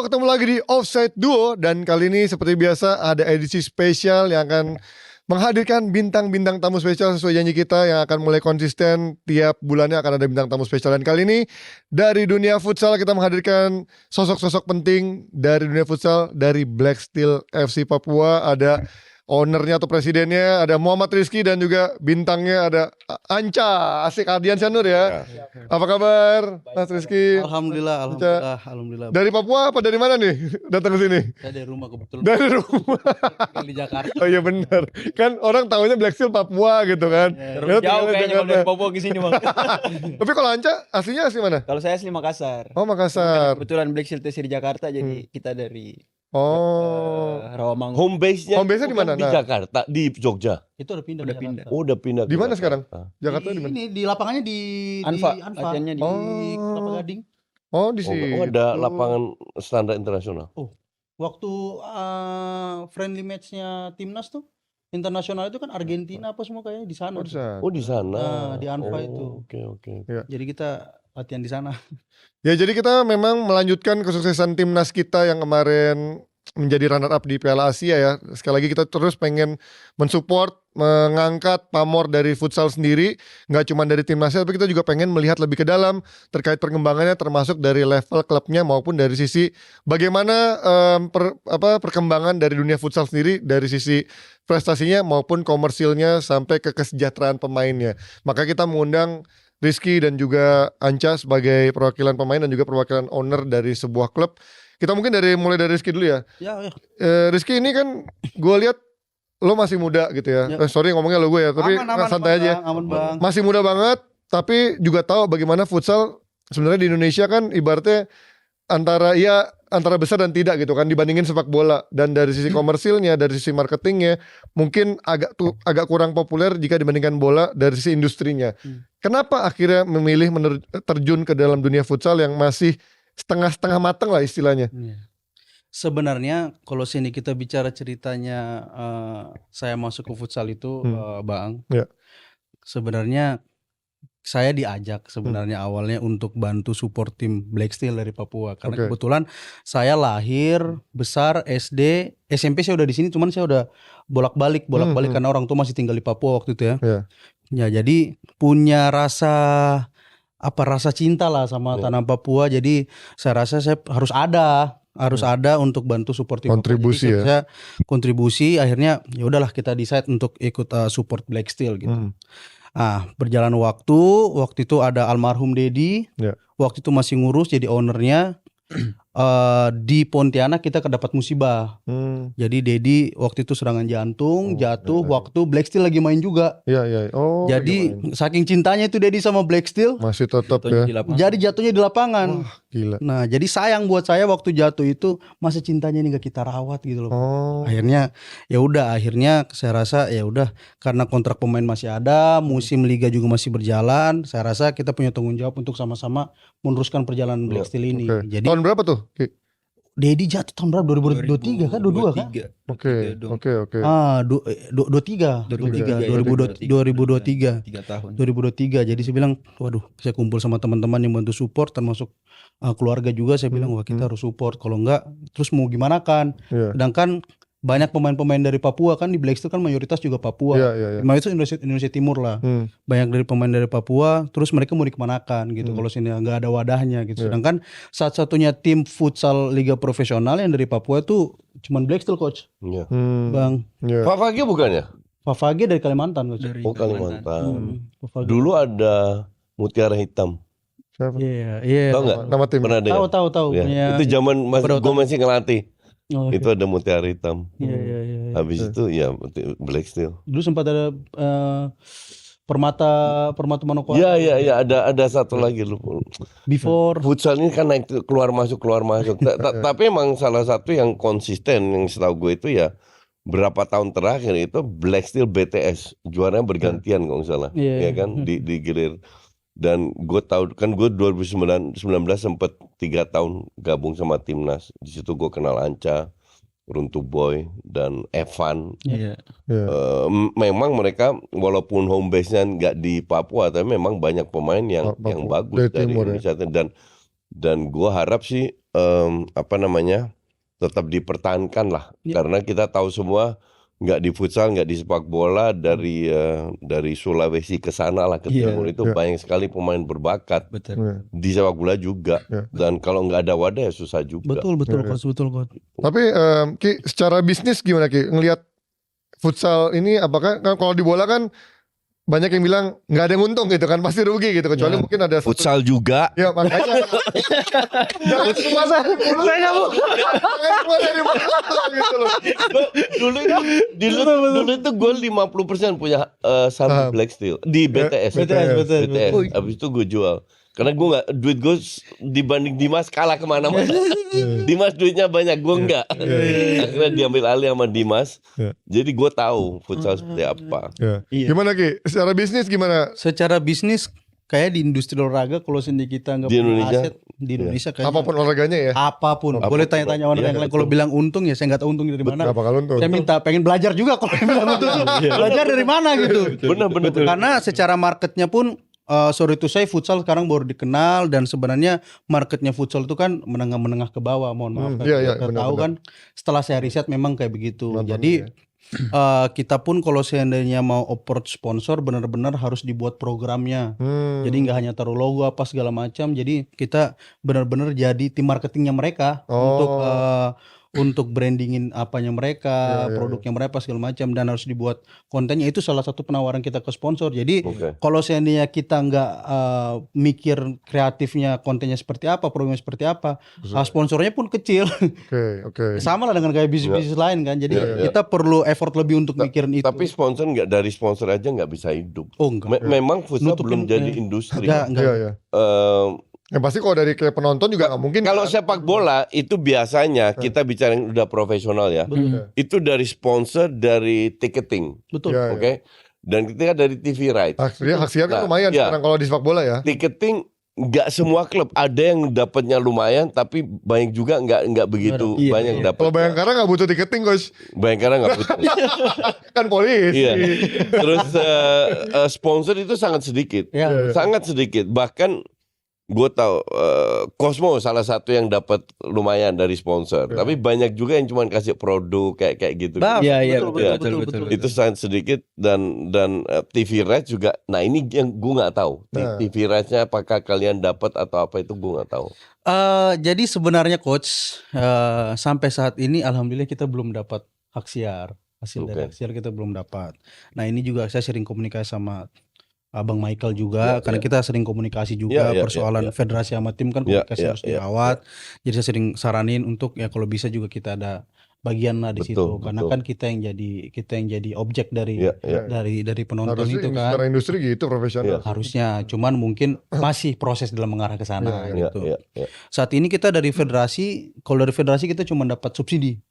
ketemu lagi di Offside Duo. Dan kali ini seperti biasa ada edisi spesial yang akan menghadirkan bintang-bintang tamu spesial sesuai janji kita yang akan mulai konsisten. Tiap bulannya akan ada bintang tamu spesial. Dan kali ini dari dunia futsal kita menghadirkan sosok-sosok penting dari dunia futsal. Dari Black Steel FC Papua ada ownernya atau presidennya, ada Muhammad Rizky, dan juga bintangnya ada Anca, asik Ardian Syanur ya. Apa kabar Mas Rizky? Alhamdulillah. Dari Papua apa dari mana nih datang ke sini? Saya dari rumah kebetulan. Dari rumah. Di Jakarta. Oh iya benar. Kan orang tahunya Black Steel Papua gitu kan. Terus jauh kayaknya kalau dari Papua ke sini, Bang. Tapi kalau Anca aslinya asli mana? Kalau saya asli Makassar. Oh Makassar. Kebetulan Black Shield TC di Jakarta, jadi kita dari Rawamangun. Home base-nya Home base-nya di mana? Di Nah. Jakarta, di Jogja. Itu udah pindah. Udah pindah. Oh, udah pindah. Di mana Jakarta. sekarang? Jakarta di mana? Ini di lapangannya di Anfa. Anfa. Latihannya di Kelapa Gading. Oh di Oh, sini. ada lapangan standar internasional. Waktu friendly match-nya timnas tuh internasional itu kan Argentina apa semua kayaknya di sana. Oh, di sana. Oh, di sana. Di Anfa Oh, itu. Oke. Jadi kita latihan di sana. Ya jadi kita memang melanjutkan kesuksesan timnas kita yang kemarin menjadi runner up di Piala Asia ya. Sekali lagi kita terus pengen mensupport, mengangkat pamor dari futsal sendiri, nggak cuma dari timnasnya, tapi kita juga pengen melihat lebih ke dalam terkait perkembangannya, termasuk dari level klubnya maupun dari sisi bagaimana perkembangan dari dunia futsal sendiri, dari sisi prestasinya maupun komersilnya sampai ke kesejahteraan pemainnya. Maka kita mengundang Rizky dan juga Anca sebagai perwakilan pemain dan juga perwakilan owner dari sebuah klub. Kita mungkin mulai dari Rizky dulu ya. Ya. Rizky ini kan gue lihat lo masih muda gitu ya. Sorry ngomongnya lo gue ya, tapi santai aja. Aman, Bang. Masih muda banget, tapi juga tahu bagaimana futsal sebenarnya di Indonesia kan ibaratnya antara besar dan tidak gitu kan dibandingin sepak bola. Dan dari sisi komersilnya, dari sisi marketingnya mungkin agak kurang populer jika dibandingkan bola dari sisi industrinya. Kenapa akhirnya memilih terjun ke dalam dunia futsal yang masih setengah-setengah matang lah istilahnya? Sebenarnya kalau sini kita bicara ceritanya saya masuk ke futsal itu Bang. Ya. Sebenarnya saya diajak sebenarnya awalnya untuk bantu support tim Black Steel dari Papua karena kebetulan saya lahir, besar, SD, SMP saya udah di sini, cuman saya udah bolak-balik karena orang tua masih tinggal di Papua waktu itu ya. Ya jadi punya rasa cinta lah sama tanah Papua. Jadi saya rasa saya harus ada untuk bantu support tim kontribusi Papua. Jadi saya kontribusi, akhirnya ya udahlah kita decide untuk ikut support Black Steel gitu. Berjalan waktu itu ada almarhum Dedi, waktu itu masih ngurus jadi ownernya. Di Pontianak kita kedapat musibah. Jadi Dedi waktu itu serangan jantung, jatuh waktu Black Steel lagi main juga. Oh, jadi saking cintanya itu Dedi sama Black Steel masih tetap ya. Jadi jatuhnya di lapangan. Wah, gila. Nah, jadi sayang buat saya waktu jatuh itu masa cintanya ini gak kita rawat gitu loh. Akhirnya saya rasa ya udah karena kontrak pemain masih ada, musim liga juga masih berjalan, saya rasa kita punya tanggung jawab untuk sama-sama meneruskan perjalanan Black Steel ini. Jadi tahun berapa tuh? Dedi jatuh tahun berapa? 2023 kan? 22 kan? Oke. 2023. 3 tahun. 2023. Jadi saya bilang, waduh, saya kumpul sama teman-teman yang bantu support, termasuk keluarga juga. Saya bilang, wah kita harus support. Kalau enggak, terus mau gimana kan? Sedangkan banyak pemain-pemain dari Papua kan di Black Steel kan mayoritas juga Papua. Mayoritas Indonesia Timur lah. Banyak dari pemain dari Papua. Terus mereka mau dikemanakan gitu. Kalau sini nggak ada wadahnya gitu. Sedangkan satu-satunya tim futsal liga profesional yang dari Papua itu cuman Black Steel, coach. Bang. Favage bukannya? Favage dari Kalimantan, coach. Kalimantan. Dulu ada Mutiara Hitam. Iya. Tahu nggak? Nama tim. Pernah dengar? Tahu. Ya. Itu zaman gue masih ngelatih. Itu ada Mutiara Hitam. Iya. Habis itu ya Black Steel. Dulu sempat ada Permata Manokwari. Iya, ada satu lagi lu. Before Futsal ini kan naik keluar masuk. Tapi emang salah satu yang konsisten yang setahu gue itu ya berapa tahun terakhir itu Black Steel BTS juaranya bergantian kalau nggak salah. Ya kan di gilir. Dan gue tahu kan gue 2019 sempat 3 tahun gabung sama timnas. Di situ gue kenal Anca, Runtuh Boy, dan Evan. Memang mereka walaupun home base-nya nggak di Papua, tapi memang banyak pemain yang bagus dari Indonesia. Dan Dan gua harap sih tetap dipertahankan lah, karena kita tahu semua nggak di futsal, nggak di sepak bola, dari Sulawesi ke sana lah ke timur itu banyak sekali pemain berbakat. Betul. Di sepak bola juga. Dan kalau nggak ada wadah ya susah juga. Betul Coach, betul Coach. Tapi Ki, secara bisnis gimana Ki? Ngelihat futsal ini apakah kalau di bola kan banyak yang bilang nggak ada yang untung gitu kan, pasti rugi gitu, kecuali mungkin ada Futsal juga. Ya makanya jangan semua saya nggak mau dari gitu loh. Dulu itu gue 50% punya saham Black Steel di BTS. betul. Abis itu gue jual. Karena gue nggak, duit gue dibanding Dimas kalah kemana-mana. Dimas duitnya banyak, gue enggak. Akhirnya diambil alih sama Dimas. Jadi gue tahu futsal seperti apa. Gimana Ki? Secara bisnis gimana? Secara bisnis kayak di industri olahraga, kalau sendiri kita nggak Di punya Indonesia? aset di Indonesia kayaknya Apapun olahraganya ya. apapun. Boleh tanya-tanya orang yang lain. Kalau bilang untung ya saya nggak tahu untung dari mana. Berapa kali untung? Saya minta pengen belajar juga kalau bilang untung. Belajar dari mana gitu. Benar. Karena secara marketnya pun sorry to say futsal sekarang baru dikenal, dan sebenarnya marketnya futsal itu kan menengah ke bawah. Mohon maaf kita tahu kan setelah saya riset memang kayak begitu. Jadi kita pun kalau seandainya mau approach sponsor benar-benar harus dibuat programnya. Jadi nggak hanya taruh logo apa segala macam. Jadi kita benar-benar jadi tim marketingnya mereka untuk brandingin apanya mereka, produknya mereka segala macam, dan harus dibuat kontennya. Itu salah satu penawaran kita ke sponsor. Jadi kalau seandainya kita nggak mikir kreatifnya kontennya seperti apa, programnya seperti apa, sponsornya pun kecil. Sama lah dengan kayak bisnis lain kan. Jadi kita perlu effort lebih untuk mikirin itu. Tapi sponsor nggak, dari sponsor aja nggak bisa hidup. Oh enggak. Memang futsal belum jadi industri. Enggak. Ya pasti kalau dari kayak penonton juga nggak mungkin. Kalau sepak bola itu biasanya kita bicara yang udah profesional ya. Itu dari sponsor, dari ticketing. Betul. Oke. Dan ketika dari TV rights. Hak siar kan lumayan sekarang kalau di sepak bola ya. Ticketing nggak semua klub, ada yang dapatnya lumayan, tapi banyak juga nggak begitu banyak dapat. Kalau Bayangkara nggak butuh ticketing, Coach. Bayangkara nggak butuh. Kan polisi. Iya. Terus sponsor itu sangat sedikit, sangat sedikit. Bahkan gue tahu Cosmo salah satu yang dapat lumayan dari sponsor, tapi banyak juga yang cuma kasih produk kayak gitu. Betul. Itu sangat sedikit, dan TV rights juga. Nah ini yang gue nggak tahu. TV rights-nya apakah kalian dapat atau apa, itu gue nggak tahu. Jadi sebenarnya Coach, sampai saat ini alhamdulillah kita belum dapat hak siar. Hasil dari hak siar kita belum dapat. Nah ini juga saya sering komunikasi sama Abang Michael juga, karena kita sering komunikasi juga persoalan federasi sama tim kan komunikasi harus dirawat. Jadi saya sering saranin untuk ya kalau bisa juga kita ada bagian lah di situ, karena kan kita yang jadi objek dari penonton. Harusnya itu kan. Secara industri gitu profesional. Harusnya, cuman mungkin masih proses dalam mengarah ke sana gitu. Saat ini kita dari federasi, kalau dari federasi kita cuma dapat subsidi.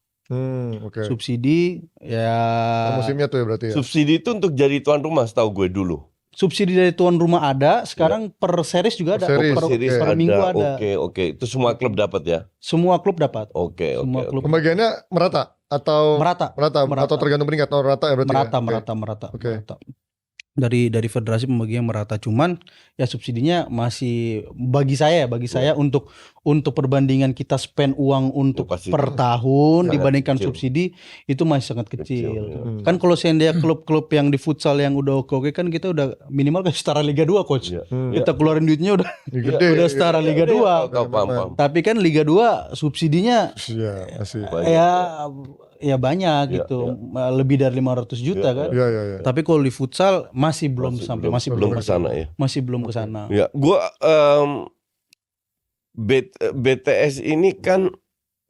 Subsidi ya. Musimnya tuh ya berarti ya. Subsidi itu untuk jadi tuan rumah, setahu gue dulu. Subsidi dari tuan rumah ada, sekarang per series juga ada, per minggu ada. Oke. Itu semua klub dapat ya? Semua klub dapat. Oke. Pembagiannya merata atau merata atau tergantung peringkat? Merata ya berarti. Merata. Dari federasi pembagian merata, cuman ya subsidinya masih bagi saya untuk perbandingan kita spend uang untuk per tahun dibandingkan subsidi itu masih sangat kecil. Kan kalau seandainya klub-klub yang di futsal yang udah oke kan kita udah minimal kayak setara Liga 2 Coach. Kita keluarin duitnya udah setara Liga 2. Tapi kan Liga 2 subsidinya ya banyak gitu. Lebih dari 500 juta kan. Tapi kalau di futsal masih belum ke sana ya. Masih belum ke sana. Ya, gua BTS ini kan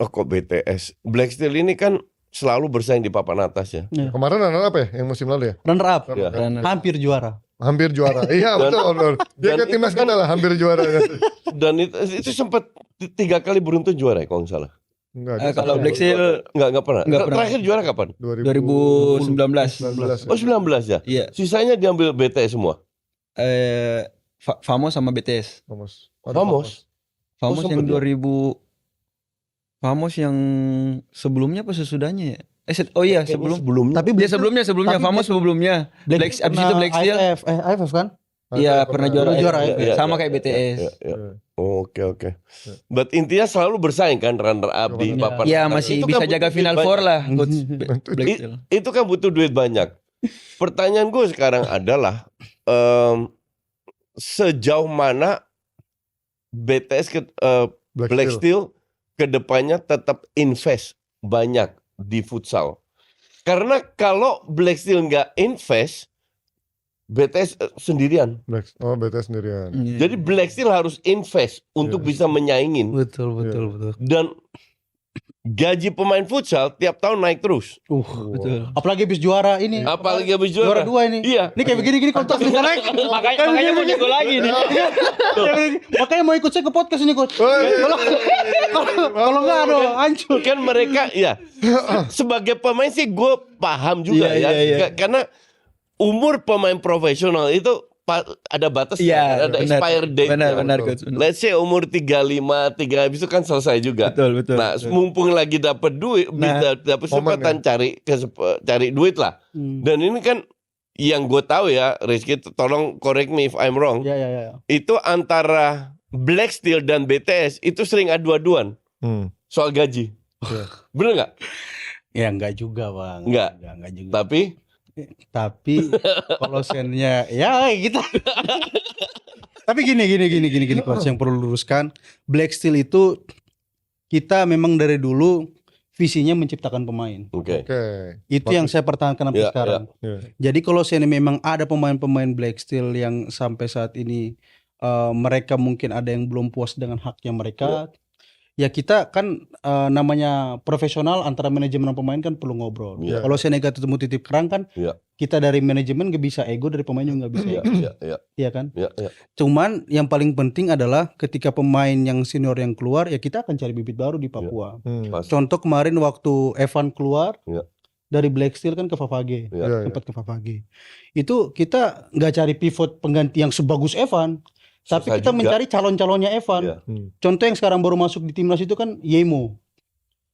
BTS Black Steel ini kan selalu bersaing di papan atas ya. Kemarin runner up ya yang musim lalu ya? Runner up. Hampir juara. Iya betul. Dia ke timnas kita lah hampir juara. Dan itu sempat 3 kali beruntun juara ya kalau nggak salah. Kalau Black Steel nggak pernah. Terakhir juara kapan? 2019. Oh 19 ya? Iya. Sisanya diambil BTS semua? Famos sama BTS. Famos yang 2000. Famos yang sebelumnya apa sesudahnya ya? Sebelumnya. Tapi sebelumnya Famos sebelumnya. Abis itu Black Steel. AFF kan? Iya pernah juara. Sama kayak BTS. Oke. But intinya selalu bersaing kan runner up di papan Ya atas. masih Itu bisa kan jaga butuh final duit four banyak. lah coach Black I- Steel. Itu kan butuh duit banyak. Pertanyaan gue sekarang adalah sejauh mana BTS Black Steel kedepannya tetap invest banyak di futsal. Karena kalau Black Steel nggak invest, BTS sendirian. BTS sendirian. Jadi Black Steel harus invest untuk bisa menyaingin. Betul. Dan gaji pemain futsal tiap tahun naik terus. Betul. Apalagi habis juara ini. Apalagi habis Juara juara. 2 ini. Iya. Ini kayak begini kontak bisa naik. Makanya mau jago lagi nih. Makanya mau ikut saya ke podcast ini coach. Kalau nggak aduh hancur. Kan mereka ya sebagai pemain sih gue paham juga Iya, ya. iya. Karena umur pemain profesional itu ada batas, Iya, ada benar. expired date. Benar coach. Benar. Let's say umur 35, 3 habis itu kan selesai juga. Betul. Nah, mumpung lagi dapat duit, bisa dapat kesempatan cari duit lah. Dan ini kan yang gue tahu ya, Rizky, tolong correct me if I'm wrong. Ya. Itu antara Black Steel dan BTS itu sering adu-aduan soal gaji. Bener nggak? Ya enggak juga bang. Enggak juga. Tapi kalau sennya ya kita. Tapi gini coach yang perlu luruskan. Black Steel itu kita memang dari dulu visinya menciptakan pemain. oke. Itu yang saya pertahankan sampai Ya, sekarang. Jadi kalau saya memang ada pemain-pemain Black Steel yang sampai saat ini mereka mungkin ada yang belum puas dengan haknya mereka. Ya kita kan namanya profesional antara manajemen dan pemain kan perlu ngobrol. Iya. Kalau saya ketemu titip kerang kan kita dari manajemen gak bisa ego, dari pemain juga gak bisa ego. Iya kan? Cuman yang paling penting adalah ketika pemain yang senior yang keluar ya kita akan cari bibit baru di Papua. Contoh kemarin waktu Evan keluar dari Black Steel kan ke Favage, sempat ke Favage. Itu kita nggak cari pivot pengganti yang sebagus Evan. Tapi Susah kita juga. mencari calon-calonnya Evan. Contoh yang sekarang baru masuk di timnas itu kan Yemo.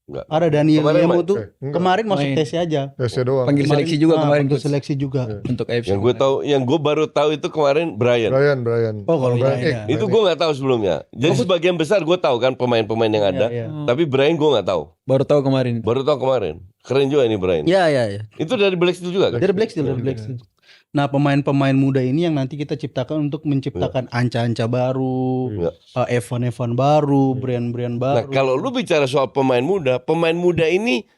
Enggak. Ada Daniel Kemarin Yemo main? tuh kemarin masuk Main. tes aja. TC doang. Panggil seleksi juga kemarin Panggil coach. seleksi juga. Untuk AFC. Yang gue baru tahu itu kemarin Brian. Brian. Oh kalau Brian. Brian. Itu gue nggak tahu sebelumnya. Jadi sebagian besar gue tahu kan pemain-pemain yang ada. Tapi Brian gue nggak tahu. Baru tahu kemarin. Keren juga ini Brian. Iya. Itu dari Black Steel juga kan? Dari Black Steel. Nah pemain-pemain muda ini yang nanti kita ciptakan untuk menciptakan anca-anca baru, Evan baru, Brian Nah baru. kalau lu bicara soal pemain muda ini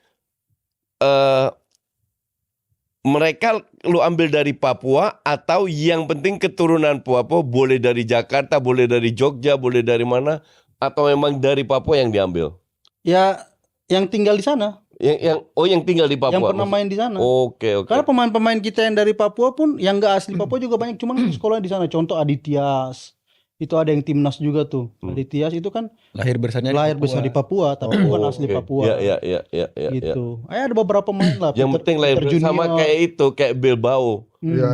mereka lu ambil dari Papua atau yang penting keturunan Papua, boleh dari Jakarta, boleh dari Jogja, boleh dari mana, atau memang dari Papua yang diambil? Ya yang tinggal di sana, Yang tinggal di Papua. yang pernah main di sana. Oke. Karena pemain-pemain kita yang dari Papua pun yang nggak asli Papua juga banyak, cuman sekolah di sana. Contoh Adityas, itu ada yang timnas juga tuh. Adityas itu kan Lahir besarnya besar di Papua, tapi bukan asli Papua. Iya. Gitu. Ada beberapa pemain lah. Yang penting lahir sama kayak itu, kayak Bilbao.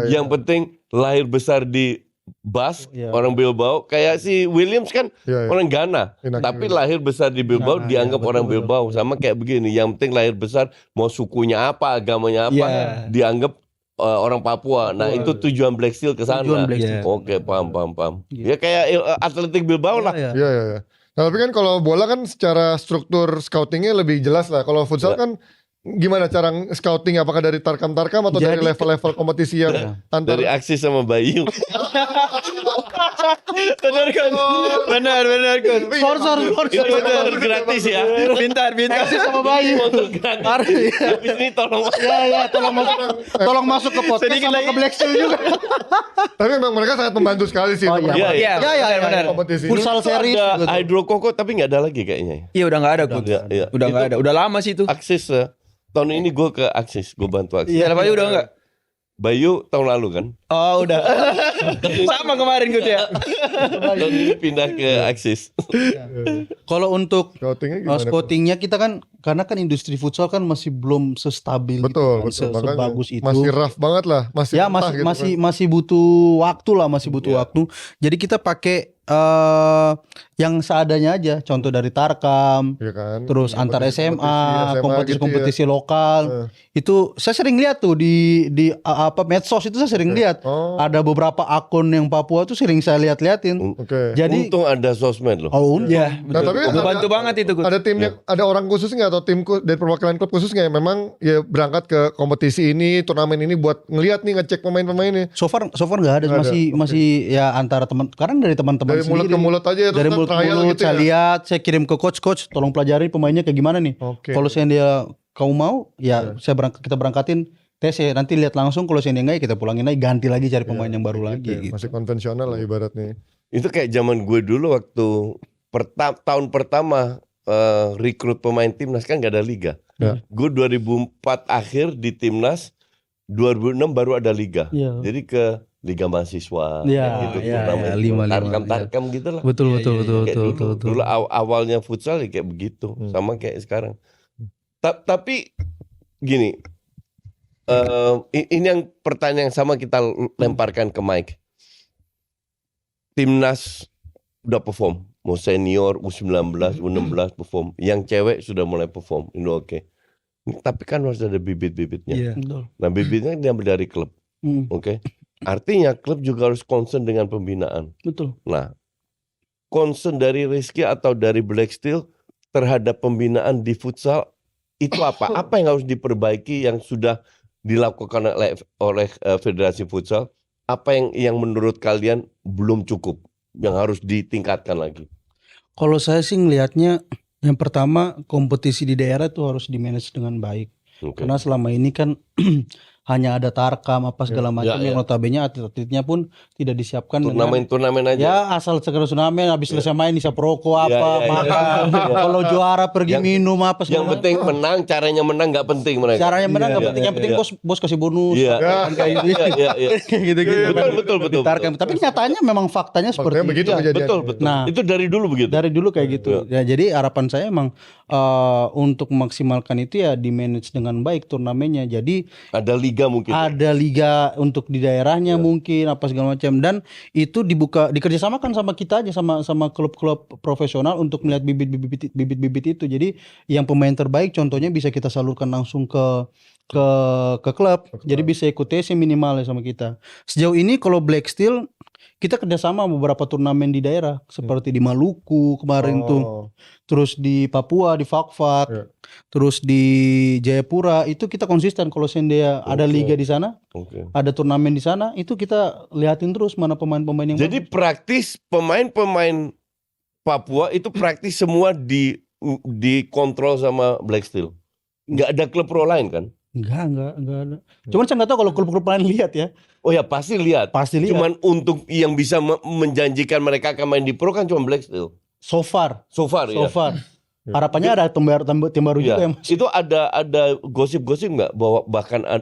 Yang penting lahir besar di Bas, orang Bilbao. Kayak si Williams kan orang Ghana, tapi lahir besar di Bilbao dianggap orang Bilbao. Sama kayak begini, yang penting lahir besar, mau sukunya apa, agamanya apa, dianggap orang Papua. Nah itu tujuan Black Steel ke sana. Oke, paham. Ya kayak Atletik Bilbao lah. Iya. Nah, tapi kan kalau bola kan secara struktur scoutingnya lebih jelas lah. Kalau futsal kan gimana cara scouting? Apakah dari tarkam-tarkam atau dari level-level kompetisi yang antar? Dari Aksi sama Bayu. Benar kan. Sponsor. Itu motor gratis ya. Pintar. Sama Bayu. Motor gratis. Habis ini tolong. Tolong masuk ke podcast sama ke Black Steel juga. Tapi memang mereka sangat membantu sekali sih. Iya, benar. Kompetisi. Futsal series. Ada hydrokoko tapi nggak ada lagi kayaknya. Iya udah nggak ada coach. Udah nggak ada. Udah lama sih itu. Aksis tahun ini gue ke Aksis, gue bantu Aksis. Iya, Bayu udah enggak? Bayu tahun lalu kan. Oh, udah. Sama kemarin gitu ya. Tahun ini pindah ke Aksis. Kalau untuk Scoutingnya gimana? scoutingnya kita kan karena kan industri futsal kan masih belum sestabil, Betul. Makanya sebagus itu. Masih rough banget lah. Ya mentah gitu kan. masih butuh waktu lah, waktu. Jadi kita pakai yang seadanya aja, contoh dari Tarkam, ya kan? terus antar SMA, kompetisi-kompetisi gitu lokal. Itu saya sering lihat tuh di medsos itu saya sering lihat. Ada beberapa akun yang Papua tuh sering saya liatin. Jadi untung ada sosmed loh. Oh, ya, nah, tapi membantu banget itu. Ada timnya, ada orang khusus nggak atau tim dari perwakilan klub khusus nggak? Memang ya berangkat ke kompetisi ini, turnamen ini buat ngelihat nih, ngecek pemain-pemainnya. So far nggak ada, masih ya antara teman, karena dari teman-teman dari mulut sendiri. ke mulut aja ya, dari mulut ke mulut gitu saya ya? lihat, saya kirim ke coach, tolong pelajari pemainnya kayak gimana nih. Kalau dia kau mau ya kita berangkatin tes ya, nanti lihat langsung. Kalau dia enggak ya kita pulangin lagi, ganti lagi cari pemain yang baru lagi gitu. Masih konvensional lah ibaratnya. Itu kayak zaman gue dulu waktu tahun pertama rekrut pemain timnas kan gak ada liga. Gue 2004 akhir di timnas, 2006 baru ada liga. Jadi ke Liga Mahasiswa gitu, Tarkam gitu lah. Betul. Dulu awalnya futsal ya kayak begitu, sama kayak sekarang. Tapi gini, ini yang pertanyaan yang sama kita lemparkan ke Mike. Timnas udah perform, mau senior, U19, U16 perform. Yang cewek sudah mulai perform, ini oke. Tapi kan harus ada bibit-bibitnya. Nah bibitnya diambil dari klub, oke. Artinya klub juga harus concern dengan pembinaan. Betul. Nah, concern dari Rizky atau dari Black Steel terhadap pembinaan di futsal itu apa? Apa yang harus diperbaiki yang sudah dilakukan oleh Federasi Futsal? Apa yang menurut kalian belum cukup, yang harus ditingkatkan lagi? Kalau saya sih ngelihatnya, yang pertama kompetisi di daerah itu harus di-manage dengan baik. Karena selama ini kan hanya ada Tarkam apa segala macam yang notabene atlet-atletnya pun tidak disiapkan turnamen aja. Ya asal sekedar turnamen, habis selesai main bisa perokok makan. Kalau juara pergi minum apa segala. Yang penting menang, caranya menang nggak penting mereka. Caranya menang nggak penting, yang penting bos kasih bonus. Gitu. Betul. Tarkam. Tapi nyatanya memang faktanya seperti begitu itu. Betul. Nah, itu dari dulu begitu. Dari dulu kayak gitu. Ya, jadi harapan saya emang untuk memaksimalkan itu ya di manage dengan baik turnamennya. Jadi ada liga mungkin. Ada liga untuk di daerahnya mungkin apa segala macam, dan itu dikerjasamakan sama kita aja, sama klub-klub profesional untuk melihat bibit-bibit itu. Jadi yang pemain terbaik contohnya bisa kita salurkan langsung ke klub. Jadi bisa ikut TC minimal ya sama kita. Sejauh ini kalau Black Steel kita kerjasama beberapa turnamen di daerah seperti di Maluku kemarin tuh, terus di Papua di Fakfak, terus di Jayapura. Itu kita konsisten kalau dia ada liga di sana, ada turnamen di sana, itu kita liatin terus mana pemain-pemain yang jadi praktis pemain-pemain Papua itu praktis semua dikontrol sama Black Steel. Nggak ada klub pro lain kan? Enggak ada. Cuman saya nggak tahu kalau klub-klub lain lihat ya. Oh ya pasti lihat. Cuman untuk yang bisa menjanjikan mereka akan main di pro kan cuma Black Steel. So far. Ya. Harapannya ada tim baru juga ya, Mas. Itu ada gosip-gosip nggak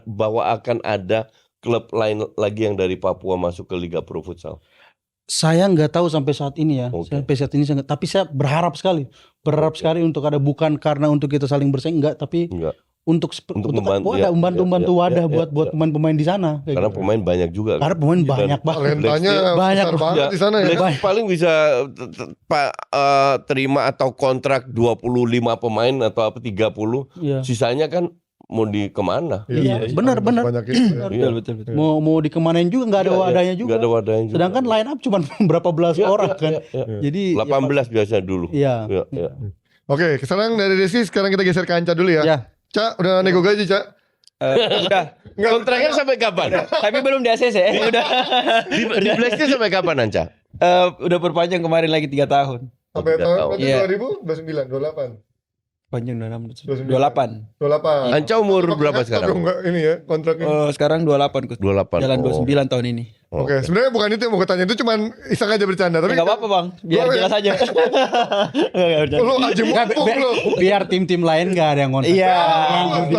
bahwa akan ada klub lain lagi yang dari Papua masuk ke Liga Pro Futsal? Saya nggak tahu sampai saat ini ya. Sampai saat ini tapi saya berharap sekali untuk ada, bukan karena untuk kita saling bersaing, tapi untuk membantu wadah buat pemain-pemain di sana. Karena pemain banyak juga. Karena pemain banyak banget. Banyak banget di sana ya. Paling bisa terima atau kontrak 25 pemain atau 30. Sisanya kan mau di kemana? Benar. Betul. Mau dikemanain juga nggak ada wadahnya juga. Sedangkan line up cuma berapa belas orang kan. Jadi 18 biasa dulu. Oke, sekarang dari Rizky, sekarang kita geser ke Anca dulu ya. Cak, udah nego gaji, Cak? Udah. Kontraknya sampai kapan? Tapi belum di ACC. Udah. Di Black Steel sampai kapan, Anca? Udah perpanjang kemarin lagi 3 tahun. Sampai tahun 2029, 28. Panjang 28. Anca umur berapa sekarang? Ini ya kontraknya. Sekarang 28. 28. Jalan 29 tahun ini. Oke, sebenarnya bukan itu yang mau gue tanya, itu cuman iseng aja bercanda. Tapi nggak apa-apa bang, biar jelas aja. Lu aja mumpung lu. Biar tim-tim lain nggak ada yang ngontak. Iya. Tapi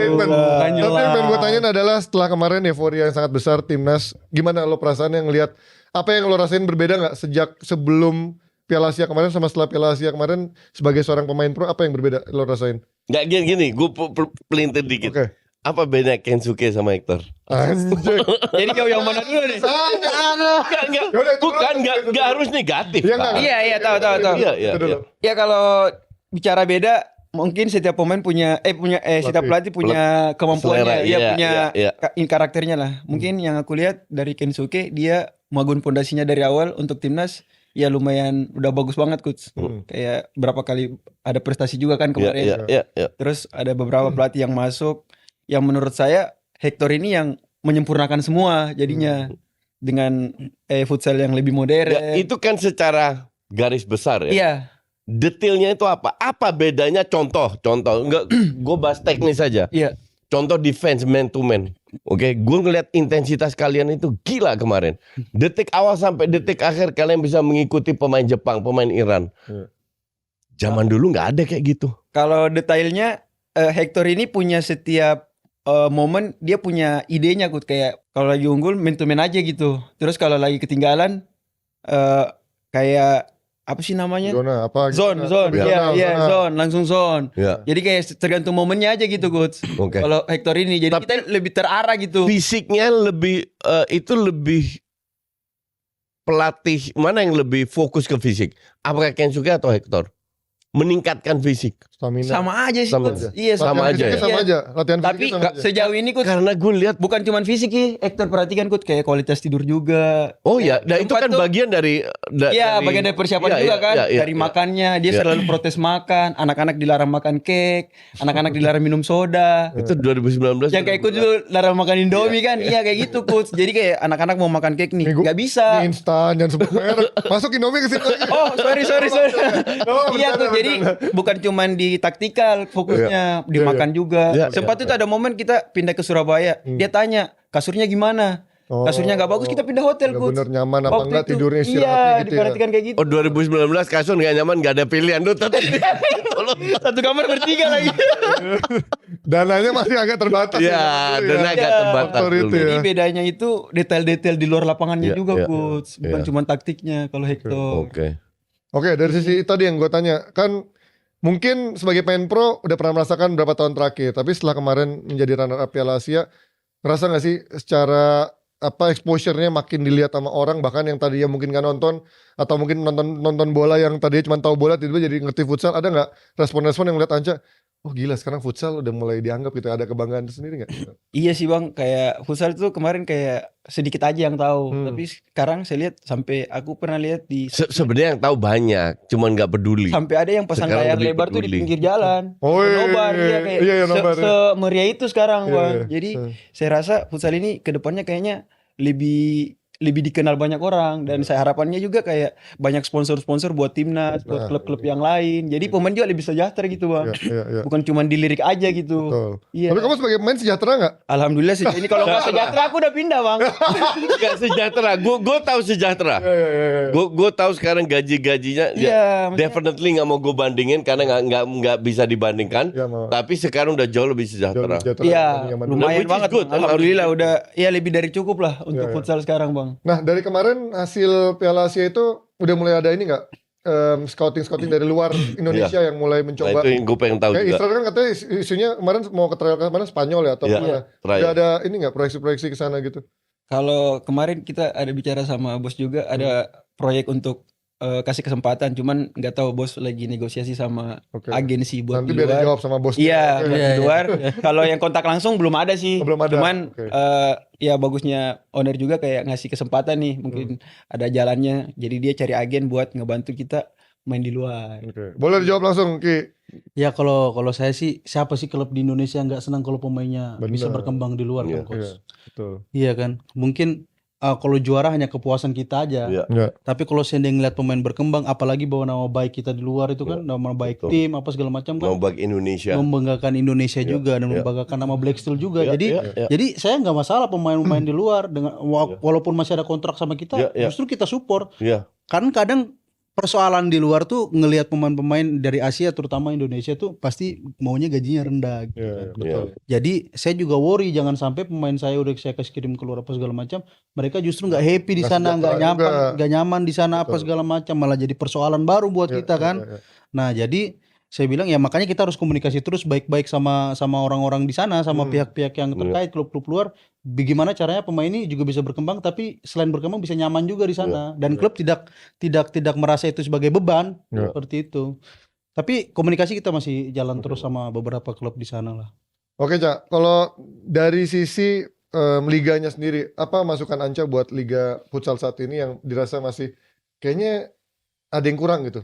yang pengen gue tanyain adalah setelah kemarin euforia yang sangat besar timnas, gimana lo perasaannya ngelihat apa yang lo rasain berbeda nggak sejak sebelum Piala Asia kemarin sama setelah Piala Asia kemarin sebagai seorang pemain pro, apa yang berbeda lo rasain? Nggak gini, gue pelintir dikit. Apa beda Kensuke sama Hector? Anjir. Jadi kau yang mana dulu nih? Enggak harus negatif. Iya, Pak. Iya, tahu. Iya. Ya kalau bicara beda, mungkin setiap pemain punya setiap pelatih punya kemampuannya, Selera, punya iya. karakternya lah. Mungkin yang aku lihat dari Kensuke, dia bangun pondasinya dari awal untuk timnas. Ya lumayan udah bagus banget coach. Kayak berapa kali ada prestasi juga kan kemarin. Iya. Terus ada beberapa pelatih yang masuk yang menurut saya Hector ini yang menyempurnakan semua jadinya dengan futsal yang lebih modern. Ya, itu kan secara garis besar ya. Iya. Detailnya itu apa? Apa bedanya? Contoh. Enggak, gue bahas teknis saja. Iya. Contoh defense man to man. Oke, gue ngeliat intensitas kalian itu gila kemarin. Detik awal sampai detik akhir kalian bisa mengikuti pemain Jepang, pemain Iran. Zaman dulu nggak ada kayak gitu. Kalau detailnya Hector ini punya setiap momen dia punya idenya Kut. Kayak kalau lagi unggul man to man aja gitu. Terus kalau lagi ketinggalan kayak apa sih namanya? Zona apa? Zone. Zona. Zone, langsung zone. Ya. Jadi kayak tergantung momennya aja gitu Coach. Oke. Kalau Hector ini jadi Tapi kita lebih terarah gitu. Fisiknya lebih itu lebih pelatih mana yang lebih fokus ke fisik? Apakah Kensuke atau Hector? Meningkatkan fisik. Stamina. Sama aja sih Sama Coach. aja. Iya Sama aja ya? Sama aja. Latihan Tapi fisiknya sama aja. sejauh ini Coach Karena gue lihat bukan cuma fisik sih, Hector perhatikan Coach kayak kualitas tidur juga. oh ya, nah itu Tempat kan tuh- bagian dari Iya, bagian dari persiapan Iya, juga iya, kan. iya, Dari iya. makannya, dia Iya. selalu protes makan. Anak-anak dilarang makan cake, anak-anak dilarang minum soda. Itu 2019. Yang kayak Coach dulu larang makan Indomie kan. Iya kayak gitu Coach. Jadi kayak anak-anak mau makan cake nih, nggak bisa. Mie instan jangan sebut merek. Masuk Indomie ke sini. Oh sorry. Oh, Iya bercanda, tuh, jadi bukan cuman di taktikal fokusnya, dimakan juga. Iya, Sempat itu ada momen kita pindah ke Surabaya. Dia tanya, kasurnya gimana? Oh. Kasurnya nggak bagus, kita pindah hotel Coach. Bener nyaman apa Waktu enggak itu. tidurnya Iya, istirahatnya gitu ya. diperhatikan kayak gitu. Oh 2019 kasur nggak nyaman, nggak ada pilihan tuh. Satu kamar bertiga lagi. Dananya masih agak terbatas. Ya, dan agak Iya. terbatas Faktor itu dulu. ya. Jadi bedanya itu detail-detail di luar lapangannya Iya, juga iya, Coach. Bukan iya. cuma taktiknya kalau Hector. Oke. Oke, dari sisi tadi yang gue tanya, kan mungkin sebagai pemain pro udah pernah merasakan berapa tahun terakhir, tapi setelah kemarin menjadi runner up Piala Asia, ngerasa nggak sih secara apa exposure-nya makin dilihat sama orang, bahkan yang tadinya mungkin nggak nonton atau mungkin nonton bola yang tadinya cuma tahu bola tiba-tiba jadi ngerti futsal, ada nggak respon-respon yang lihat Anca, oh gila sekarang futsal udah mulai dianggap gitu, ada kebanggaan tersendiri nggak? Iya sih Bang, kayak futsal itu kemarin kayak sedikit aja yang tahu. Tapi sekarang saya lihat sampai aku pernah lihat di Sebenarnya yang tahu banyak, cuman nggak peduli. sampai ada yang pasang Sekarang layar lebih lebar tuh di peduli. pinggir jalan. Oh, iya, Nobar iya, kayak iya, nobar, iya. semeriah itu sekarang Iya, Bang. iya. Jadi saya rasa futsal ini kedepannya kayaknya lebih dikenal banyak orang dan saya harapannya juga kayak banyak sponsor-sponsor buat timnas, buat klub-klub yang lain. Jadi pemain juga lebih sejahtera gitu Bang. Iya. Bukan cuma dilirik aja gitu. Betul. Iya. Tapi kamu sebagai pemain sejahtera nggak? Alhamdulillah sih. Ini kalau nggak sejahtera aku udah pindah Bang. Nggak sejahtera. Gue tahu sejahtera. Gue tahu sekarang gajinya. Iya, maksudnya- Definitely nggak mau gue bandingin karena nggak bisa dibandingkan. Iya, mau. Tapi sekarang udah jauh lebih sejahtera. Iya, lumayan Which is banget. good, Bang. Alhamdulillah udah ya lebih dari cukup lah untuk Iya, iya. futsal sekarang Bang. Nah dari kemarin hasil Piala Asia itu udah mulai ada ini nggak scouting dari luar Indonesia yang mulai Nah, mencoba. itu yang gue pengen tahu Kayak juga. Israel kan katanya isunya kemarin mau ke trial ke mana Spanyol ya atau Iya, mana? trial. Udah ada ini nggak proyeksi-proyeksi ke sana gitu? Kalau kemarin kita ada bicara sama bos juga ada proyek untuk kasih kesempatan, cuman nggak tahu bos lagi negosiasi sama Oke. agensi buat Nanti di biar luar. dijawab sama bos. Iya, Oke. buat di luar. Kalau yang kontak langsung belum ada sih. Oh, belum ada. Cuman Oke. ya bagusnya owner juga kayak ngasih kesempatan nih, mungkin ada jalannya. Jadi dia cari agen buat ngebantu kita main di luar. Oke. Boleh dijawab langsung Ki. Ya kalau saya sih siapa sih klub di Indonesia yang nggak senang kalau pemainnya Bener. bisa berkembang di luar Iya. kan Coach? Iya, betul. Iya kan? Mungkin kalau juara hanya kepuasan kita aja. Iya. Iya. Tapi kalau saya ngeliat pemain berkembang, apalagi bawa nama baik kita di luar itu kan, nama baik betul. tim apa segala macam kan, Mau bagi Indonesia. membanggakan Indonesia Iya, juga dan iya. membanggakan nama Black Steel juga. Iya, Jadi iya, iya. jadi saya nggak masalah pemain-pemain di luar dengan walaupun masih ada kontrak sama kita, Iya, iya. justru kita support. Iya. Kan kadang persoalan di luar tuh ngelihat pemain-pemain dari Asia terutama Indonesia tuh pasti maunya gajinya rendah gitu. Iya, kan. betul. Jadi saya juga worry jangan sampai pemain saya udah saya kasih kirim keluar apa segala macam, mereka justru nggak happy di Nggak sana, nggak sejahtera juga. nyaman di sana apa Betul. segala macam, malah jadi persoalan baru buat Iya, kita iya, kan. iya. Nah jadi saya bilang ya makanya kita harus komunikasi terus baik-baik sama orang-orang di sana, sama pihak-pihak yang terkait, klub-klub luar. Bagaimana caranya pemain ini juga bisa berkembang, tapi selain berkembang bisa nyaman juga di sana. Dan klub tidak merasa itu sebagai beban seperti itu. Tapi komunikasi kita masih jalan terus sama beberapa klub di sana lah. Oke Cak, kalau dari sisi liganya sendiri, apa masukan Anca buat liga futsal saat ini yang dirasa masih kayaknya ada yang kurang gitu?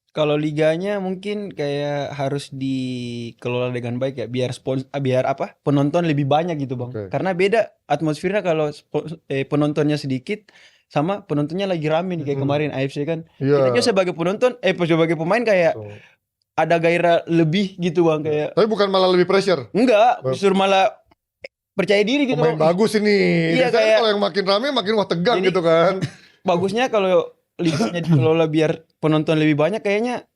Kalau liganya mungkin kayak harus dikelola dengan baik ya, biar penonton lebih banyak gitu bang. Oke. Karena beda atmosfernya kalau penontonnya sedikit sama penontonnya lagi rame nih kayak kemarin AFC kan. Iya. Kita juga sebagai penonton, sebagai pemain kayak ada gairah lebih gitu bang kayak. Tapi bukan malah lebih pressure. Enggak, justru malah percaya diri gitu. Pemain bagus ini. Iya, Biasanya kayak- kalau yang makin rame makin wah tegang Jadi- gitu kan. Bagusnya kalau liganya dikelola biar penonton lebih banyak, kayaknya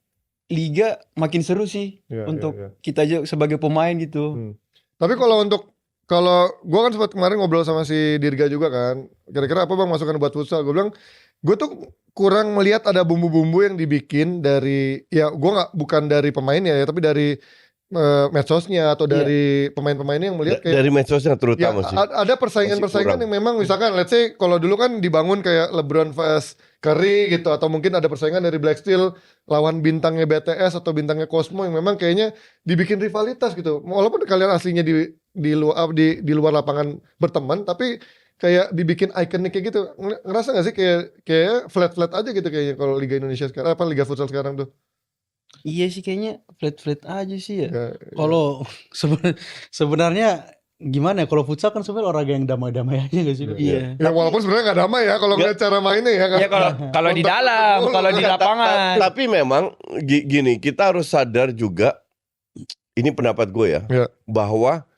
liga makin seru sih Iya, untuk iya. kita juga sebagai pemain gitu. Tapi kalau gue kan sempat kemarin ngobrol sama si Dirga juga kan, kira-kira apa bang masukan buat futsal? Gue bilang gue tuh kurang melihat ada bumbu-bumbu yang dibikin dari, ya gue bukan dari pemainnya ya, tapi dari medsosnya atau dari pemain-pemainnya yang melihat kayak Dari medsosnya terutama ya, sih. ada persaingan-persaingan yang memang misalkan let's say kalau dulu kan dibangun kayak LeBron vs Curry gitu, atau mungkin ada persaingan dari Black Steel lawan bintangnya BTS atau bintangnya Cosmo yang memang kayaknya dibikin rivalitas gitu. Walaupun kalian aslinya di luar lapangan berteman, tapi kayak dibikin ikonik kayak gitu. Ngerasa gak sih kayak flat aja gitu kayaknya kalau Liga Indonesia sekarang, apa Liga Futsal sekarang tuh? Iya sih kayaknya flat aja sih ya. Ya, Kalau sebenarnya gimana ya, kalau futsal kan sebenarnya olahraga yang damai-damai aja gak sih? Iya. ya walaupun sebenarnya gak damai ya kalau ngeliat cara mainnya ya kan. Ya kalau di dalam, kalau di lapangan. Tapi memang gini, kita harus sadar juga, ini pendapat gue ya, Ya. bahwa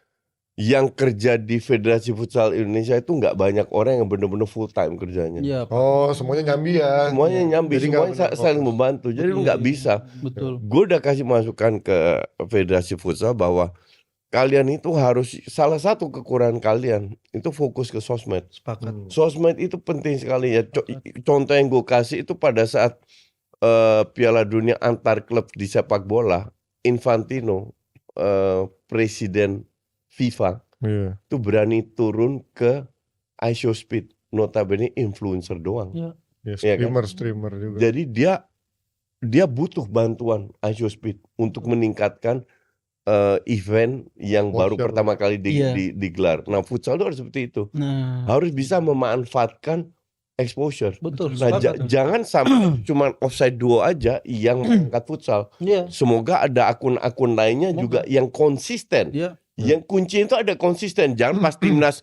yang kerja di Federasi Futsal Indonesia itu nggak banyak orang yang benar-benar full time kerjanya. Iya, Pak. Oh, semuanya nyambi ya. Semuanya nyambi, Jadi semuanya nggak benar saling fokus. membantu. Jadi lu nggak bisa. Betul. Gue udah kasih masukan ke Federasi Futsal bahwa kalian itu harus, salah satu kekurangan kalian itu fokus ke sosmed. Sepakat. Sosmed itu penting sekali ya. Contoh yang gue kasih itu pada saat Piala Dunia antar klub di sepak bola, Infantino, presiden FIFA, Iya. itu berani turun ke iShowSpeed, notabene influencer doang. Iya. Ya, Iya kan? streamer juga. Jadi dia butuh bantuan iShowSpeed untuk meningkatkan event yang baru Exposure. pertama kali Iya. digelar. Nah, futsal itu harus seperti itu. Nah, Harus bisa memanfaatkan exposure. Betul. Nah, Sepakat. jangan sampai cuma offside duo aja yang mengangkat futsal. Iya. Semoga ada akun-akun lainnya juga yang konsisten. Iya. Yang kunci itu ada konsisten. Jangan pas timnas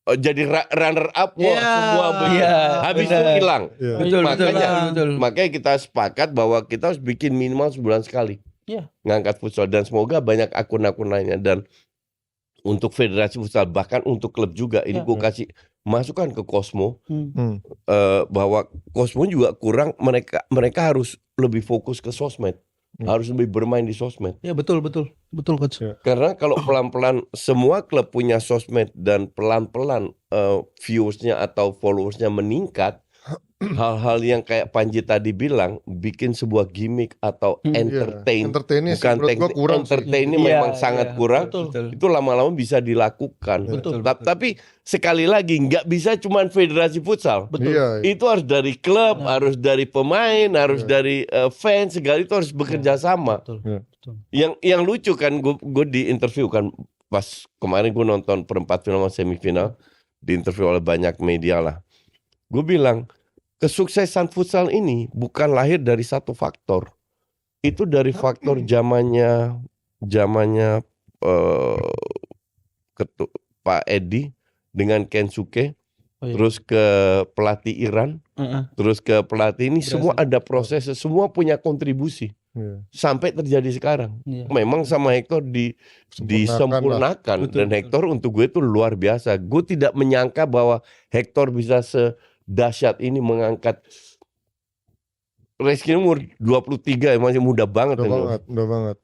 jadi runner up wah, Iya. semua begitu. Iya, Habis benar. itu hilang. Iya. betul Makanya- betul. Makanya kita sepakat bahwa kita harus bikin minimal sebulan sekali Iya. ngangkat futsal, dan semoga banyak akun-akun lainnya. Dan untuk Federasi Futsal, bahkan untuk klub juga, ini Iya. gue kasih masukan ke Cosmo, bahwa Cosmo juga kurang, mereka harus lebih fokus ke sosmed, harus lebih bermain di sosmed. Iya, betul coach. Iya. Karena kalau pelan-pelan semua klub punya sosmed dan pelan-pelan viewersnya atau followersnya meningkat, hal-hal yang kayak Panji tadi bilang, bikin sebuah gimmick atau entertain, Entertainnya sih bukan menurut gua kurang sih. entertain ini Iya, memang sangat iya, kurang. betul. Itu lama-lama bisa dilakukan. Betul. Tapi sekali lagi nggak bisa cuma Federasi Futsal. Betul. Iya. Itu harus dari klub, harus dari pemain, harus dari fans, segala itu harus bekerja sama. Betul. Iya. Betul. Yang lucu kan, gue di interview kan pas kemarin gue nonton perempat final sama semifinal, diinterview oleh banyak media lah. Gue bilang kesuksesan futsal ini bukan lahir dari satu faktor. Itu dari faktor zamannya Pak Edi dengan Kensuke, Oh, iya. terus ke pelatih Iran, terus ke pelatih ini, semua ada proses, semua punya kontribusi Iya. sampai terjadi sekarang. Iya. Memang sama Hector disempurnakan, Betul, dan Hector untuk gue itu luar biasa. Gue tidak menyangka bahwa Hector bisa sedahsyat ini mengangkat. Rizky umur 23 ya, masih muda banget. Udah banget.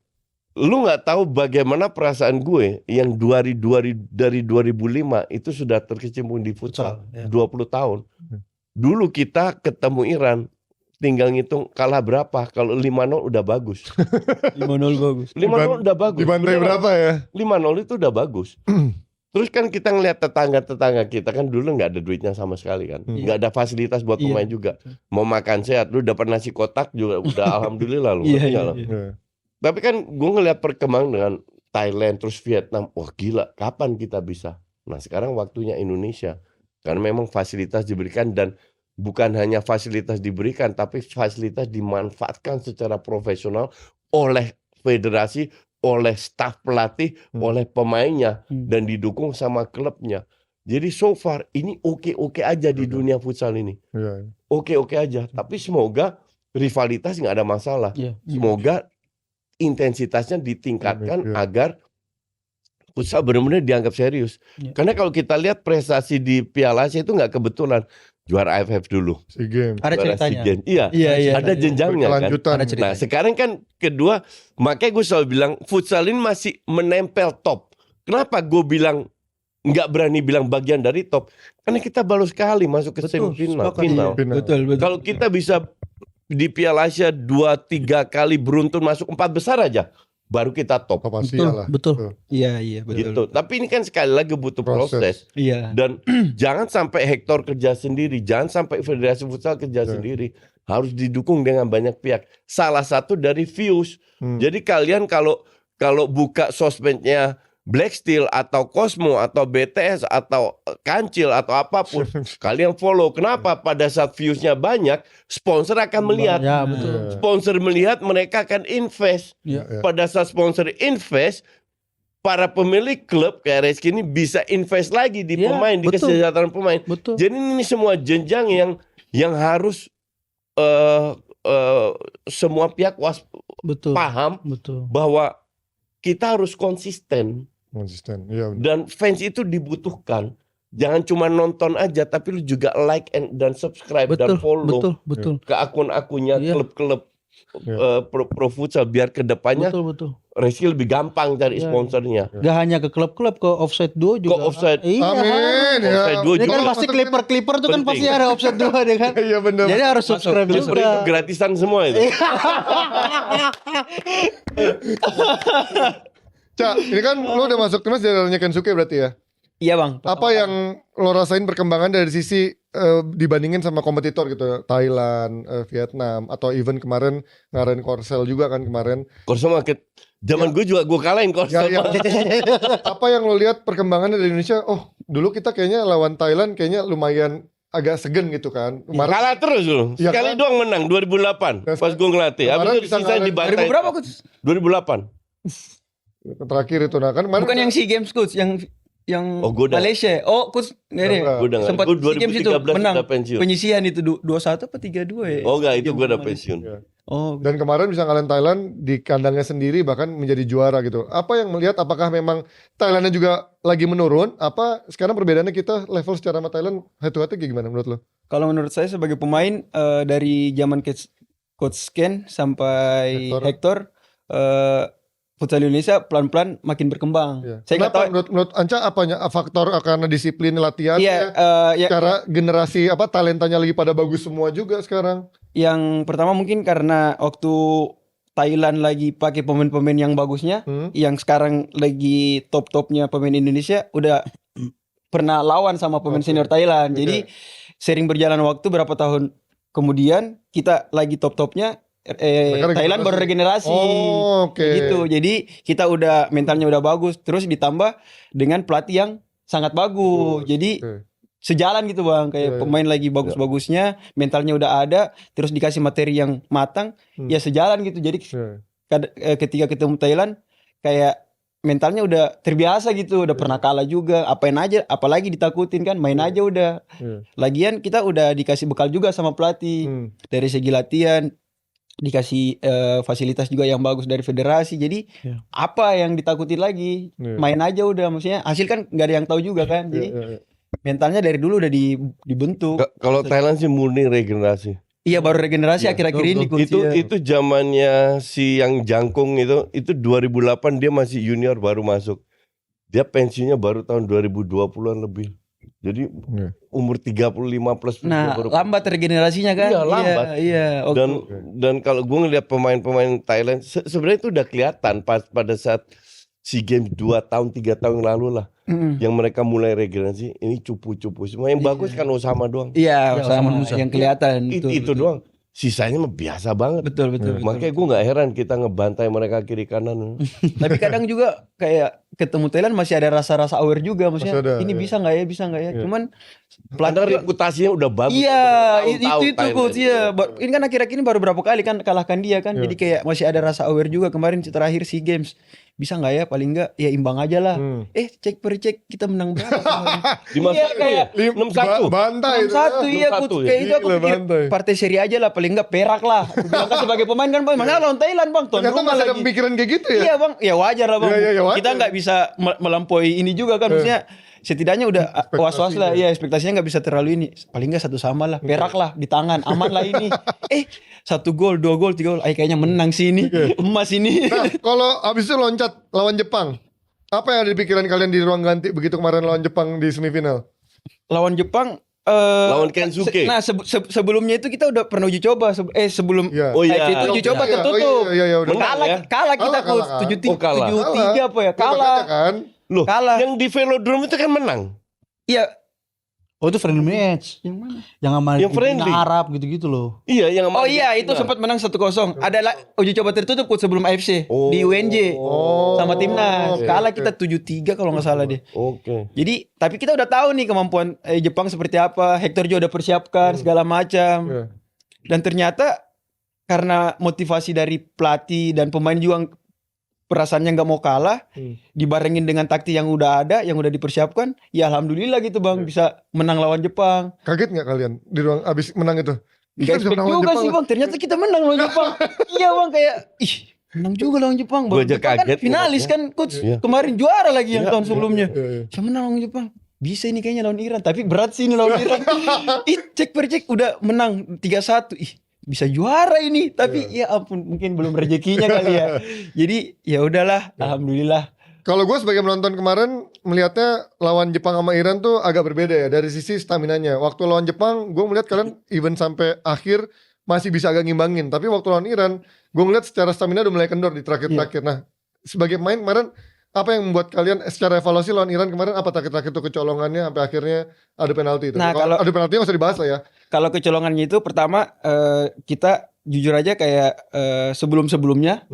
Lu nggak tahu bagaimana perasaan gue yang dari 2005 itu sudah terkecimpung di futsal, Futsal, ya. 20 tahun. Dulu kita ketemu Iran tinggal ngitung kalah berapa. Kalau 5-0 udah bagus. 5-0 bagus. 5-0 udah bagus. Dibantai Beneran. berapa ya? 5-0 itu udah bagus. Terus kan kita ngeliat tetangga-tetangga kita kan dulu nggak ada duitnya sama sekali kan, nggak ada fasilitas buat pemain juga. Mau makan sehat, lu dapat nasi kotak juga udah alhamdulillah lu. Tapi kan gue ngeliat perkembangan dengan Thailand terus Vietnam, wah gila, kapan kita bisa? Nah sekarang waktunya Indonesia, karena memang fasilitas diberikan dan bukan hanya fasilitas diberikan, tapi fasilitas dimanfaatkan secara profesional oleh federasi, oleh staf pelatih, oleh pemainnya, dan didukung sama klubnya. Jadi so far ini oke-oke aja di dunia futsal ini. Oke-oke aja. Tapi semoga rivalitas nggak ada masalah. Semoga intensitasnya ditingkatkan agar futsal benar-benar dianggap serius. Karena kalau kita lihat prestasi di Piala Asia itu nggak kebetulan. Juara AFF dulu. SEA Games. Ada ceritanya. Iya. Ada jenjangnya kan. Nah sekarang kan kedua, makanya gue selalu bilang futsal ini masih menempel top. Kenapa gue bilang nggak berani bilang bagian dari top? Karena kita baru sekali masuk ke semifinal. Betul. Kalau kita bisa di Piala Asia 2-3 kali beruntun masuk 4 besar aja, baru kita top. Betul. Iya betul. Gitu. Tapi ini kan sekali lagi butuh proses. Iya. Dan jangan sampai Hector kerja sendiri, jangan sampai Federasi Futsal kerja sendiri. Harus didukung dengan banyak pihak. Salah satu dari views. Jadi kalian kalau buka sosmednya Black Steel atau Cosmo atau BTS atau Kancil atau apapun, kalian follow. Kenapa? Pada saat viewsnya banyak, sponsor akan melihat. Ya, betul. Sponsor melihat, mereka akan invest. Pada saat sponsor invest, para pemilik klub kayak Reski ini bisa invest lagi di pemain, di kesejahteraan pemain. Jadi ini semua jenjang yang harus semua pihak paham bahwa kita harus konsisten. Dan fans itu dibutuhkan. Jangan cuma nonton aja, tapi lu juga like dan subscribe dan follow ke akun-akunnya klub-klub pro futsal biar kedepannya Reski lebih gampang cari sponsornya. Gak hanya ke klub-klub, ke Offside 2 juga. Ke Offside. Iya. Amin. Offside 2 Ini juga. kan pasti Clipper tuh kan pasti ada Offside 2 deh kan. Iya benar. Jadi harus subscribe Clipper itu juga. gratisan semua itu. Cak, ini kan lo udah masuk timnas dari Kensuke berarti ya? Iya bang. Apa yang lo rasain perkembangan dari sisi dibandingin sama kompetitor gitu, Thailand, Vietnam, atau even kemarin ngarahin Korsel juga kan kemarin. Korsel market zaman gue juga gue kalahin Korsel. Apa yang lo lihat perkembangan dari Indonesia? Oh dulu kita kayaknya lawan Thailand kayaknya lumayan agak segen gitu kan. Kalah terus loh. Sekali doang menang 2008 pas gue ngelatih. Habis itu sisa dibantai. 2000 berapa coach? 2008. Terakhir itu nah kan Bukan yang SEA Games coach, yang Malaysia. Oh coach sempat SEA Games itu menang penyisihan itu 2-1 apa 3-2 ya? Oh enggak, itu gue udah pensiun. Dan kemarin bisa ngalahin Thailand di kandangnya sendiri bahkan menjadi juara gitu. Apa yang melihat apakah memang Thailandnya juga lagi menurun? Apa sekarang perbedaannya kita level secara sama Thailand head to head gimana menurut lo? Kalau menurut saya sebagai pemain dari zaman coach Ken sampai Hector futsal Indonesia pelan-pelan makin berkembang. Saya Kenapa menurut Anca apanya faktor karena disiplin latihan cara generasi talentanya lagi pada bagus semua juga sekarang. Yang pertama mungkin karena waktu Thailand lagi pakai pemain-pemain yang bagusnya, yang sekarang lagi top-topnya pemain Indonesia udah pernah lawan sama pemain senior Thailand. Jadi sering berjalan waktu berapa tahun kemudian kita lagi top-topnya Thailand baru regenerasi gitu. Jadi kita udah mentalnya udah bagus, terus ditambah dengan pelatih yang sangat bagus. Jadi sejalan gitu bang, kayak pemain lagi bagus-bagusnya, mentalnya udah ada, terus dikasih materi yang matang, ya sejalan gitu. Jadi ketika ketemu Thailand kayak mentalnya udah terbiasa gitu, udah pernah kalah juga, apain aja, apalagi ditakutin kan, main aja udah. Lagian kita udah dikasih bekal juga sama pelatih dari segi latihan. Dikasih fasilitas juga yang bagus dari federasi, jadi apa yang ditakutin lagi, main aja udah, maksudnya hasil kan nggak ada yang tahu juga kan, jadi mentalnya dari dulu udah dibentuk. Kalau Thailand sih murni regenerasi. Iya baru regenerasi akhir-akhir ini. Itu zamannya si yang jangkung itu 2008 dia masih junior baru masuk, dia pensiunnya baru tahun 2020-an lebih. Jadi umur 35 plus. Nah, lambat regenerasinya kan? Iya, lambat. Iya. Dan kalau gue ngeliat pemain-pemain Thailand, sebenarnya itu udah kelihatan pada saat SEA Games 2 tahun 3 tahun yang lalu lah, yang mereka mulai regenerasi. Ini cupu-cupu semua. Yang bagus kan Osama doang. Iya, sama yang kelihatan. Itu doang. Sisanya mah biasa banget. Betul. Makanya gue nggak heran kita ngebantai mereka kiri kanan. Tapi kadang juga kayak ketemu Thailand masih ada rasa-rasa aware juga, maksudnya ini bisa nggak ya? Cuman pelatih reputasinya udah bagus. Iya, itu coach ya. Ini kan akhir-akhir ini baru berapa kali kan kalahkan dia kan. Jadi kayak masih ada rasa aware juga. Kemarin terakhir SEA Games bisa nggak ya, paling nggak ya imbang aja lah. Cek per cek kita menang berapa? Iya, kayak 6-1. Bantai. 6-1 iya coach. Kayak itu aku pikir partai seri aja lah, paling nggak perak lah. Bilang kan sebagai pemain kan bang, mana lawan Thailand bang, tuan Ternyata rumah masih ada lagi. pemikiran kayak gitu ya? Iya bang, ya wajar lah bang. Iya, wajar. Kita nggak bisa melampaui ini juga kan, maksudnya setidaknya udah was-was lah, ya ekspektasinya nggak bisa terlalu ini, paling nggak satu sama lah, perak lah di tangan, aman lah ini. 1 gol, 2 gol, 3 gol, kayaknya menang sih ini, emas ini. Nah, kalau habis itu loncat lawan Jepang, apa yang ada di pikiran kalian di ruang ganti begitu kemarin lawan Jepang di semifinal? Lawan Jepang, lawan Kensuke. Nah sebelumnya itu kita udah pernah uji coba sebelum itu uji coba tertutup. Kalah kita coach 7-3 apa ya? Kalah. Loh, kalah. Yang di Velodrome itu kan menang. Iya. Oh itu friendly match. Yang mana? Yang sama Yang friendly. Arab gitu-gitu loh. Iya, yang sama itu sempat menang 1-0. Ada uji coba tertutup coach sebelum AFC di UNJ sama timnas. Kalah kita 7-3 kalau nggak salah deh. Oke. Jadi tapi kita udah tahu nih kemampuan Jepang seperti apa. Hector juga udah persiapkan segala macam. Dan ternyata karena motivasi dari pelatih dan pemain juga perasaannya nggak mau kalah, dibarengin dengan taktik yang udah ada, yang udah dipersiapkan, ya alhamdulillah gitu bang, bisa menang lawan Jepang. Kaget nggak kalian di ruang abis menang itu? Gak expect juga sih bang, ternyata kita menang lawan Jepang. Iya bang, kayak menang juga lawan Jepang. Gue aja Jepang kaget. Kan finalis kan coach, kemarin juara lagi yang tahun sebelumnya. Saya menang lawan Jepang. Bisa ini kayaknya lawan Iran, tapi berat sih ini lawan Iran. Cek per cek udah menang 3-1. Bisa juara ini, tapi ya ampun mungkin belum rezekinya kali ya. Jadi ya udahlah, alhamdulillah. Kalau gue sebagai penonton kemarin melihatnya lawan Jepang sama Iran tuh agak berbeda ya dari sisi staminanya. Waktu lawan Jepang gue melihat kalian even sampai akhir masih bisa agak ngimbangin, tapi waktu lawan Iran gue melihat secara stamina udah mulai kendor di terakhir-terakhir. Nah sebagai pemain kemarin apa yang membuat kalian secara evaluasi lawan Iran kemarin, apa terakhir-terakhir itu kecolongannya sampai akhirnya ada penalti itu? Nah, kalau ada penalti nggak usah dibahas lah ya. Kalau kecolongannya itu pertama kita jujur aja kayak sebelum-sebelumnya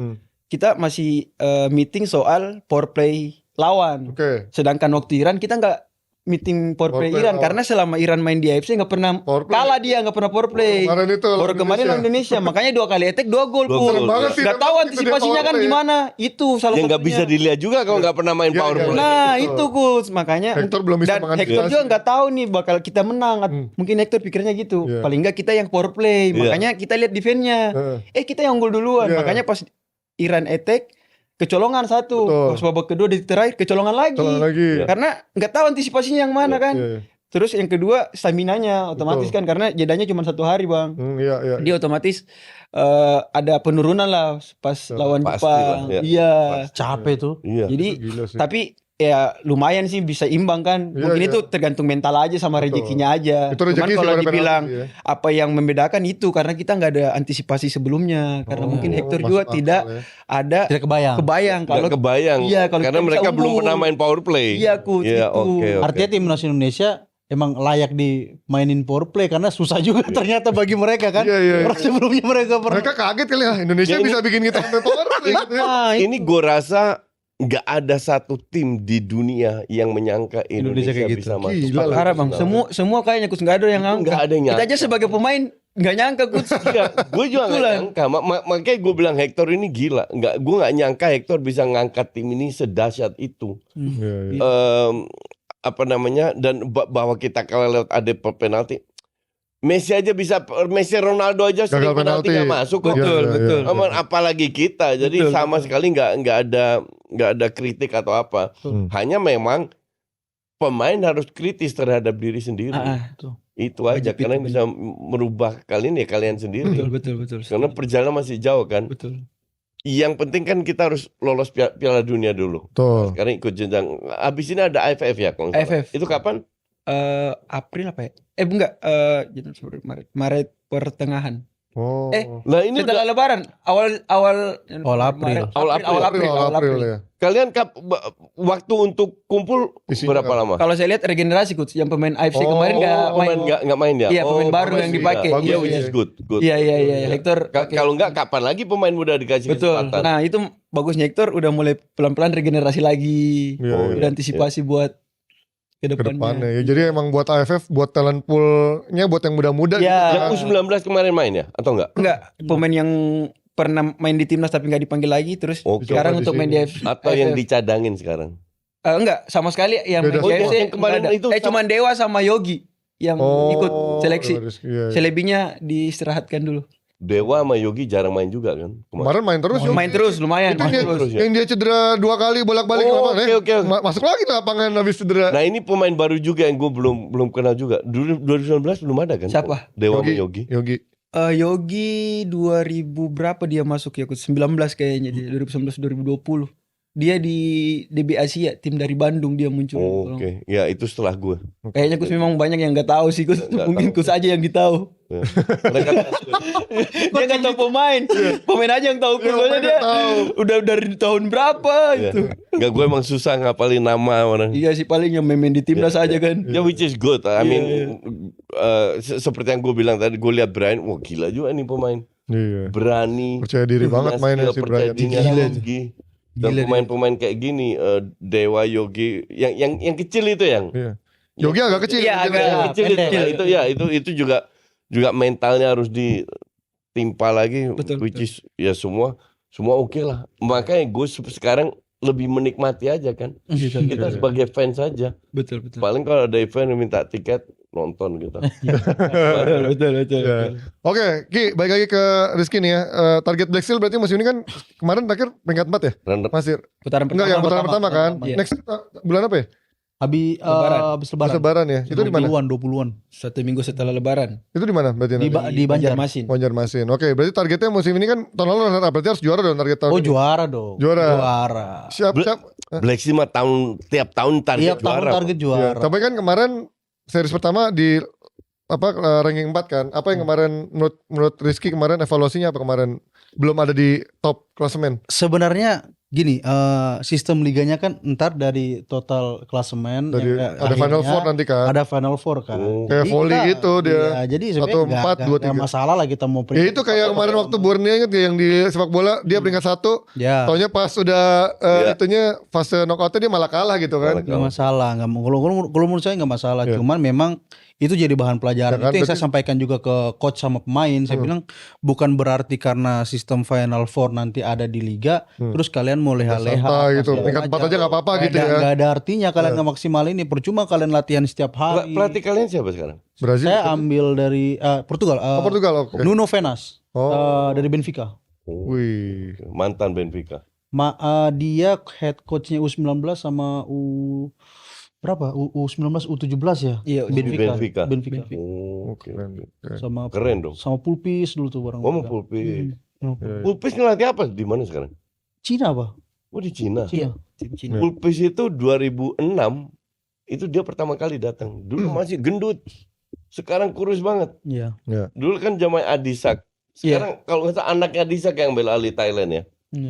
kita masih meeting soal power play lawan. Sedangkan waktu Iran kita nggak meeting power play Iran karena selama Iran main di AFC nggak pernah kalah, dia nggak pernah power play. Baru kemarin lawan Indonesia, makanya 2 kali attack 2 gol pun. Nggak tahu antisipasinya kan gimana. Itu salah satunya. Nggak bisa dilihat juga kalau nggak pernah main power play. Nah itu coach, makanya Hector belum bisa dan Hector juga nggak tahu nih bakal kita menang. Mungkin Hector pikirnya gitu. Paling nggak kita yang power play, makanya kita lihat defense-nya. Kita yang unggul duluan, makanya pas Iran attack kecolongan satu, pas babak kedua di terakhir kecolongan lagi. Karena nggak tahu antisipasinya yang mana kan. Terus yang kedua staminanya otomatis kan, karena jedanya cuma 1 hari bang. Dia otomatis ada penurunan lah pas lawan Jepang. Iya. Capek tuh. Jadi tapi ya lumayan sih bisa imbang kan. Mungkin itu tergantung mental aja sama rezekinya aja. Cuman kalau dibilang apa yang membedakan itu karena kita nggak ada antisipasi sebelumnya. Karena mungkin Hector juga tidak kebayang kalau karena mereka belum pernah main power play. Iya coach. Artinya timnas Indonesia emang layak dimainin power play karena susah juga ternyata bagi mereka kan. Orang sebelumnya mereka kaget kali ya Indonesia bisa bikin kita main power play gitu ya. Ini gue rasa nggak ada satu tim di dunia yang menyangka Indonesia kayak bisa masuk. Parah bang, semua kayaknya coach nggak ada yang nyangka. Nggak ada yang nyangka. Kita aja sebagai pemain nggak nyangka coach. Gue juga nggak nyangka. Makanya gue bilang Hector ini gila. Gue nggak nyangka Hector bisa ngangkat tim ini sedahsyat itu. Dan bahwa kita kalah lewat ada penalti. Messi aja bisa, Messi Ronaldo aja sering penalti nggak masuk. Betul. Apalagi kita, jadi sama sekali nggak ada kritik atau apa. Hanya memang pemain harus kritis terhadap diri sendiri. Itu aja, karena yang bisa merubah kalian sendiri. Betul. Karena perjalanan masih jauh kan. Betul. Yang penting kan kita harus lolos Piala Dunia dulu. Sekarang ikut jenjang. Abis ini ada AFF ya, AFF. Itu kapan? April apa ya? Enggak, Januari, Februari, Maret pertengahan. Oh. Nah ini Setelah udah, Lebaran, awal April. Awal April. Ya. kalian waktu untuk kumpul Isinya berapa lama? Kalau saya lihat regenerasi coach, yang pemain AFC kemarin nggak main ya? Iya, pemain baru yang dipakai. Bagus, Iya, iya. which is good. Iya. Hector. Kalau nggak kapan lagi pemain muda dikasih Betul. kesempatan? Nah itu bagusnya Hector udah mulai pelan-pelan regenerasi lagi, Iya, Oh, udah antisipasi buat ke kedepannya. depannya ya. Jadi emang buat AFF, buat talent poolnya buat yang muda-muda Ya. gitu. Yang U19 kemarin main ya atau enggak? Enggak, pemain yang pernah main di timnas tapi nggak dipanggil lagi, terus Oke. sekarang Coba di untuk main sini. di AFC. Atau yang dicadangin sekarang? Enggak, sama sekali yang Beda main di semua. AFC Yang kemarin nggak ada. itu Cuman Dewa sama Yogi yang ikut seleksi. Iya. Selebihnya diistirahatkan dulu. Dewa sama Yogi jarang main juga kan? Kemarin main terus Yogi. Main terus lumayan. Itu main dia, terus. ya? yang dia cedera 2 kali bolak-balik Oh, lapangan, oke. masuk lagi ke lapangan habis cedera. Nah ini pemain baru juga yang gue belum kenal juga. Dulu 2019 belum ada kan? Siapa? Dewa sama Yogi. Yogi 2000 berapa dia masuk ya coach? 19 kayaknya dia 2019 2020. Dia di DB Asia, tim dari Bandung dia muncul. Oh, Oke, ya itu setelah gue. Kayaknya Kus memang banyak yang nggak tahu sih Kus. Nggak Mungkin tahu. Kus aja yang tahu. Ya. Mereka Dia nggak tahu pemain. Pemain aja yang tahu Kus. Iya, Soalnya pemain dia tahu. udah dari tahun berapa gitu. Enggak, gue emang susah ngapalin nama orang. Iya sih paling yang main di timnas aja kan. Ya which is good. I Iya, mean seperti yang gue bilang tadi, gue lihat Brian, wah gila juga nih pemain. Iya. Berani. Percaya diri banget punya mainnya skill, si percaya Brian. dirinya Gila. tinggi. Dan Gila pemain-pemain kayak gini, Dewa, Yogi, yang kecil itu yang. Iya. Yogi agak kecil. Iya, kecil agak- ya. Yang kecil itu, pendek. nah, itu juga mentalnya harus ditimpa lagi. Betul, Which is ya semua oke lah. Makanya gue sekarang lebih menikmati aja kan. Kita sebagai fans saja. Betul. Paling kalau ada event yang minta tiket nonton gitu. Betul. Ya. Oke, Ki, balik lagi ke Rizky nih ya. Target Black Steel berarti musim ini kan kemarin terakhir peringkat 4 ya? Runner Masih. Putaran Enggak, yang putaran pertama kan. Iya. Next bulan apa ya? Habis Lebaran. Lebaran. Lebaran ya. Itu di mana? 20-an. 1 minggu setelah Lebaran. Itu di mana berarti? Di nanti? Banjarmasin. Banjarmasin. Banjarmasin. Oke, berarti targetnya musim ini kan tahun lalu runner up, berarti harus juara dong target tahun Oh ini. juara dong. Juara. Siap. Black Sea mah tiap tahun target Tiap tahun juara. target Ya, juara. tapi kan kemarin series pertama di ranking 4 kan. Apa yang kemarin menurut Rizky kemarin evaluasinya apa kemarin? Belum ada di top klasemen. Sebenarnya gini, sistem liganya kan ntar dari total klasemen Dari yang ada Final akhirnya Four nanti kan. ada Final Four kan. Oh. Kayak Jadi volley kita- gitu dia. Iya, jadi sebenarnya 1, 4, 2, 3. nggak masalah lah kita mau Ya itu kayak kemarin waktu Borneo inget ya, yang di sepak bola dia peringkat 1. Ya, Taunya pas udah Iya. itunya fase knockoutnya dia malah kalah gitu kan. nggak masalah. Nggak kalau menurut saya nggak masalah. Iya. Cuman memang itu jadi bahan pelajaran. Ya kan, Itu yang saya berarti- sampaikan juga ke coach sama pemain. Saya bilang bukan berarti karena sistem Final Four nanti ada di liga, terus kalian mau leha-leha. Santai gitu. segala Peringkat 4 macam. aja gak apa-apa gitu ya. Nggak ada artinya kalian nggak maksimal ini. Percuma kalian latihan setiap hari. Pelatih kalian siapa sekarang? Brazil. Saya ambil dari Portugal. Portugal oke. Nuno Venas Oh. dari Benfica. Wih. Mantan Benfica. Dia head coachnya U19 sama berapa? U19 U17 ya? Iya, Benfica. Benfica. Benfica. Oh, oke. Keren. Sama Keren dong. sama Pulpis dulu tuh bareng. Oh, mau Pulpis. Iya. Pulpis ngelatih apa? Di mana sekarang? Cina apa? Oh di Cina. Cina. Tim Cina. Pulpis itu 2006 itu dia pertama kali datang. Dulu masih gendut. Sekarang kurus banget. Iya. Dulu kan zaman Adisak. Sekarang kalau nggak salah anaknya Adisak yang bela alih Thailand ya.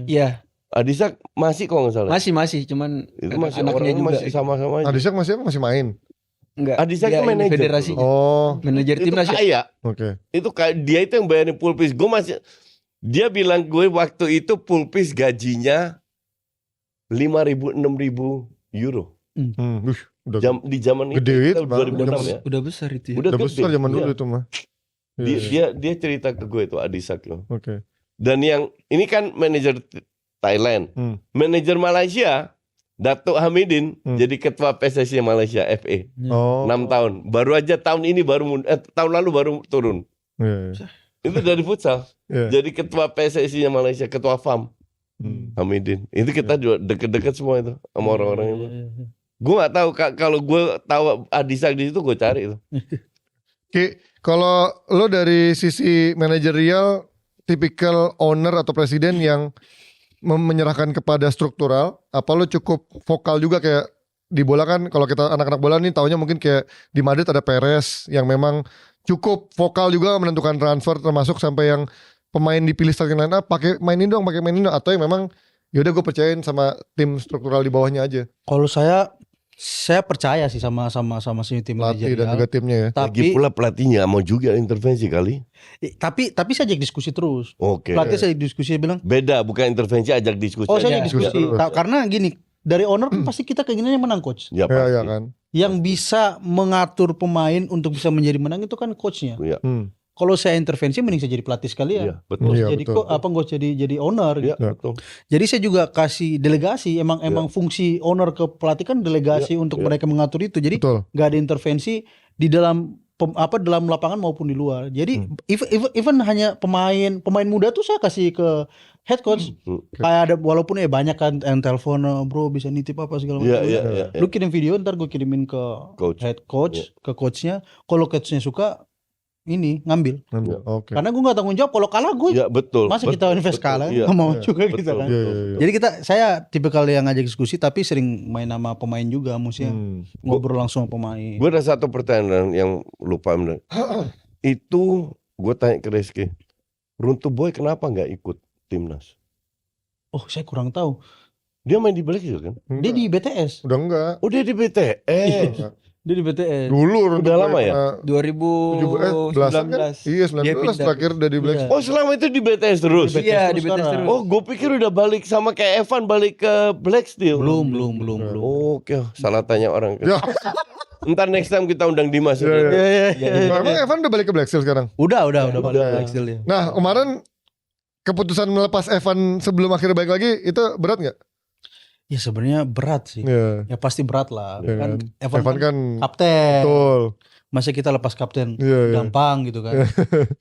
Iya, Adisak masih kalau nggak salah. masih cuman Itu masih anaknya orangnya juga masih sama-sama aja. Adisak masih main. enggak. Adisak Dia itu ini manajer federasi. dulu. Oh, Manajer Itu timnas ya. kaya. oke. Itu kayak dia itu yang bayarin Pulpis. Gue masih dia bilang gue waktu itu Pulpis gajinya 5.000 6.000 euro. Udah Di zaman itu Gede itu, tahun Bang. 2006 ya. Udah besar itu ya. Udah udah gede. besar zaman dulu Iya. itu mah. Iya. Dia cerita ke gue itu Adisak loh. Oke. Dan yang ini kan manajer Thailand, manajer Malaysia, Datuk Hamidin jadi ketua PSSI Malaysia FA Oh. 6 tahun. Baru aja tahun ini tahun lalu baru turun. Iya. Itu dari futsal. Iya. Jadi ketua PSSI Malaysia, ketua FAM Hamidin. Itu kita juga deket-deket semua itu sama orang-orang itu. Gue nggak tahu kalau gue tahu Adisak di situ gue cari itu. Ki, kalau lo dari sisi manajerial, tipikal owner atau presiden yang menyerahkan kepada struktural, apa lo cukup vokal juga kayak di bola kan kalau kita anak-anak bola nih taunya mungkin kayak di Madrid ada Perez yang memang cukup vokal juga menentukan transfer, termasuk sampai yang pemain dipilih starting line up pakai mainin dong, atau yang memang yaudah gue percayain sama tim struktural di bawahnya aja. Kalau saya percaya sih sama si tim Pelatih dan juga timnya ya. Lagi Tapi pula pelatihnya mau juga intervensi kali. tapi saya ajak diskusi terus. Oke. Pelatih saya diskusi bilang, Beda, bukan intervensi, ajak diskusi. "Oh, saya aja. ajak diskusi." Karena gini, dari owner kan pasti kita keinginannya menang, coach. Ya, Ya, pasti. ya kan. Yang bisa mengatur pemain untuk bisa menjadi menang itu kan coachnya. Iya. Kalau saya intervensi mending saya jadi pelatih sekalian. Iya, betul. Iya, Jadi betul. nggak jadi owner. Iya, gitu. betul. Jadi saya juga kasih delegasi. Emang fungsi owner ke pelatih kan delegasi untuk mereka mengatur itu. Jadi Betul. nggak ada intervensi di dalam dalam lapangan maupun di luar. Jadi even hanya pemain muda tuh saya kasih ke head coach. Kayak ada walaupun banyak kan yang telepon, bro bisa nitip apa segala macam. Iya. Lu kirim video ntar gue kirimin ke Coach. head coach, ke coachnya. Kalau coachnya suka ini ngambil. Oke. Karena gue nggak tanggung jawab. Kalau kalah gue Iya, betul. masa kita invest kalah Iya. nggak mau Iya, juga kita betul. kan. Iya. Jadi saya tipikal yang ngajak diskusi tapi sering main sama pemain juga, maksudnya ngobrol langsung sama pemain. Gue ada satu pertanyaan yang lupa bener. Itu gue tanya ke Rizky, Runtuh Boy kenapa nggak ikut timnas? Oh, saya kurang tahu. Dia main di Black juga kan? Dia di BTS. Udah enggak. Oh, dia di BTS. Dia di BTS. Dulu Udah lama ya? 2019 kan? Iya, Dia 19 pindah. terakhir udah di Black. Iya. Oh, selama itu di BTS terus? Di BTS Iya, terus di BTS sekarang. terus. Oh, gue pikir udah balik sama kayak Evan balik ke Black Steel. Belum. Oke, salah tanya orang. Ya. Ntar next time kita undang Dimas. Iya, iya. Iya. Emang Evan udah balik ke Black Steel sekarang? Udah balik Black Steel ya. Nah, kemarin keputusan melepas Evan sebelum akhirnya balik lagi itu berat nggak? Ya sebenarnya berat sih. Iya. Ya pasti berat lah. Iya Kan kan. Evan kan kan kapten. betul. Masa kita lepas kapten Iya. gampang gitu kan.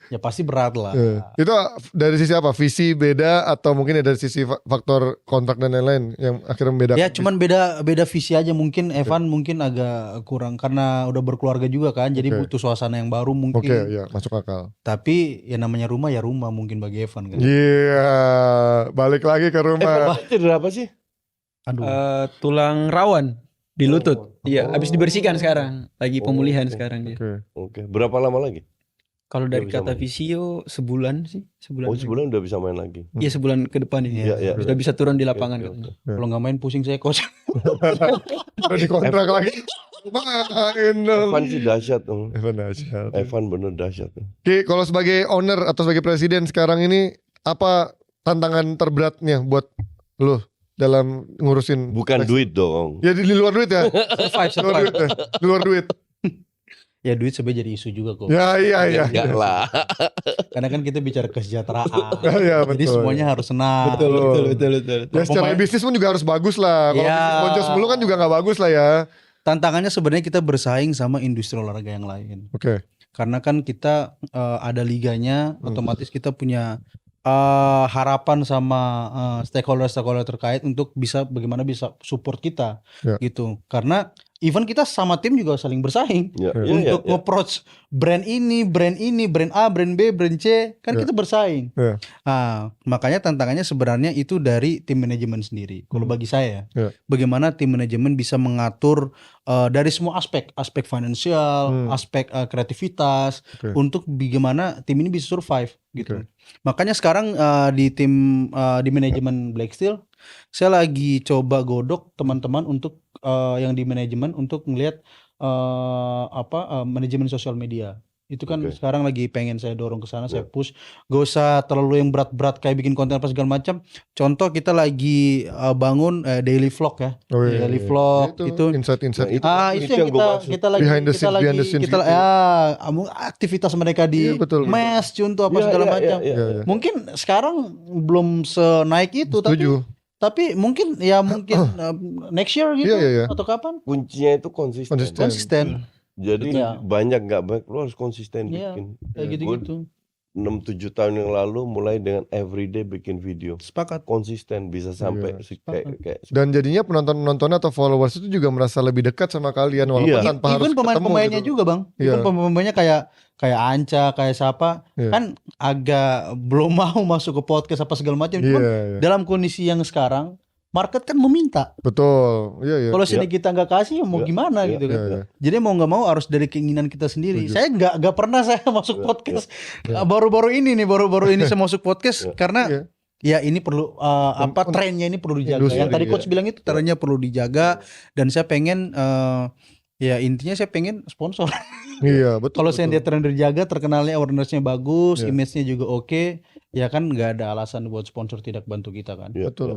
Ya pasti berat lah. Iya. Itu dari sisi apa? Visi beda atau mungkin dari sisi faktor kontrak dan lain-lain yang akhirnya membedakan? Ya cuman beda visi aja, mungkin Evan mungkin agak kurang karena udah berkeluarga juga kan, jadi Oke. butuh suasana yang baru mungkin. Oke, ya masuk akal. Tapi ya namanya rumah ya rumah mungkin bagi Evan kan. Iya, balik lagi ke rumah. Cedera apa sih? Aduh. tulang rawan di lutut. Iya, habis dibersihkan sekarang. Lagi pemulihan sekarang dia. Oke. Oke, berapa lama lagi? Kalau dari Udah bisa kata main. visio sebulan sih, sebulan. Oh, lagi. sebulan udah bisa main lagi. Iya, sebulan ke depan ini. Iya. Sudah bisa turun di lapangan Oke, katanya. Ya. Kalau nggak main pusing saya coach. Udah dikontrak lagi. Main dong. Evan sih dahsyat. Evan dahsyat. Evan bener dahsyat. Oke, kalau sebagai owner atau sebagai presiden sekarang ini apa tantangan terberatnya buat lu dalam ngurusin? Bukan duit dong. Ya di luar duit ya. Survive, Di luar duit ya. Di luar duit. Ya duit sebenarnya jadi isu juga kok. Ya iya. Enggak lah. Karena kan kita bicara kesejahteraan. Ya, Jadi betul. semuanya harus senang. betul. Ya secara bisnis pun juga harus bagus lah. Kalau Ya. bisnis boncos mulu kan juga nggak bagus lah ya. Tantangannya sebenarnya kita bersaing sama industri olahraga yang lain. Oke. Karena kan kita ada liganya, otomatis kita punya harapan sama stakeholder terkait untuk bagaimana bisa support kita Ya. gitu. Karena even kita sama tim juga saling bersaing Ya, untuk ya. nge-approach brand ini, brand A, brand B, brand C, kan Ya. kita bersaing. Ya. Nah, makanya tantangannya sebenarnya itu dari tim manajemen sendiri. Kalau bagi saya, Ya. bagaimana tim manajemen bisa mengatur dari semua aspek finansial, aspek kreativitas, Oke. untuk bagaimana tim ini bisa survive gitu. Oke. Makanya sekarang di tim di manajemen Black Steel, saya lagi coba godok teman-teman untuk yang di manajemen untuk ngelihat manajemen sosial media. Itu kan Oke. sekarang lagi pengen saya dorong ke sana, saya push. Gak usah terlalu yang berat-berat kayak bikin konten apa segala macam. Contoh kita lagi bangun daily vlog ya. Oh, iya, Daily iya. vlog itu. Insight. Itu yang gua maksud. kita lagi Behind the scenes gitu. aktivitas mereka di Iya, betul. mes contoh apa Iya, segala iya, macam. iya, iya. Mungkin sekarang belum senaik itu, Setuju. tapi mungkin next year gitu Iya. atau kapan? Kuncinya itu konsisten. Konsisten. Jadi Iya. banyak nggak banyak lu harus konsisten Iya, bikin. kayak Gua gitu-gitu. 6-7 tahun yang lalu mulai dengan everyday bikin video. Sepakat. Konsisten bisa sampai kayak Dan jadinya penonton-penontonnya atau followers itu juga merasa lebih dekat sama kalian walaupun Iya. tanpa harus Even pemain-pemainnya ketemu gitu. juga, Bang. Iya. Even pemain-pemainnya kayak Anca, kayak siapa, Iya. kan agak belum mau masuk ke podcast apa segala macam. Cuman Iya. dalam kondisi yang sekarang market kan meminta. Betul. Iya. Kalau sini kita nggak kasih, mau gimana gitu kan? Iya. Jadi mau nggak mau harus dari keinginan kita sendiri. Saya nggak pernah saya masuk podcast. Baru-baru ini saya masuk podcast karena ya ini perlu trennya ini perlu dijaga. Yang tadi coach bilang itu trennya perlu dijaga dan saya pengen ya intinya saya pengen sponsor. Iya, betul. Kalau saya dia tren dijaga, terkenalnya awareness-nya bagus, image-nya juga oke, ya kan nggak ada alasan buat sponsor tidak bantu kita kan. Betul.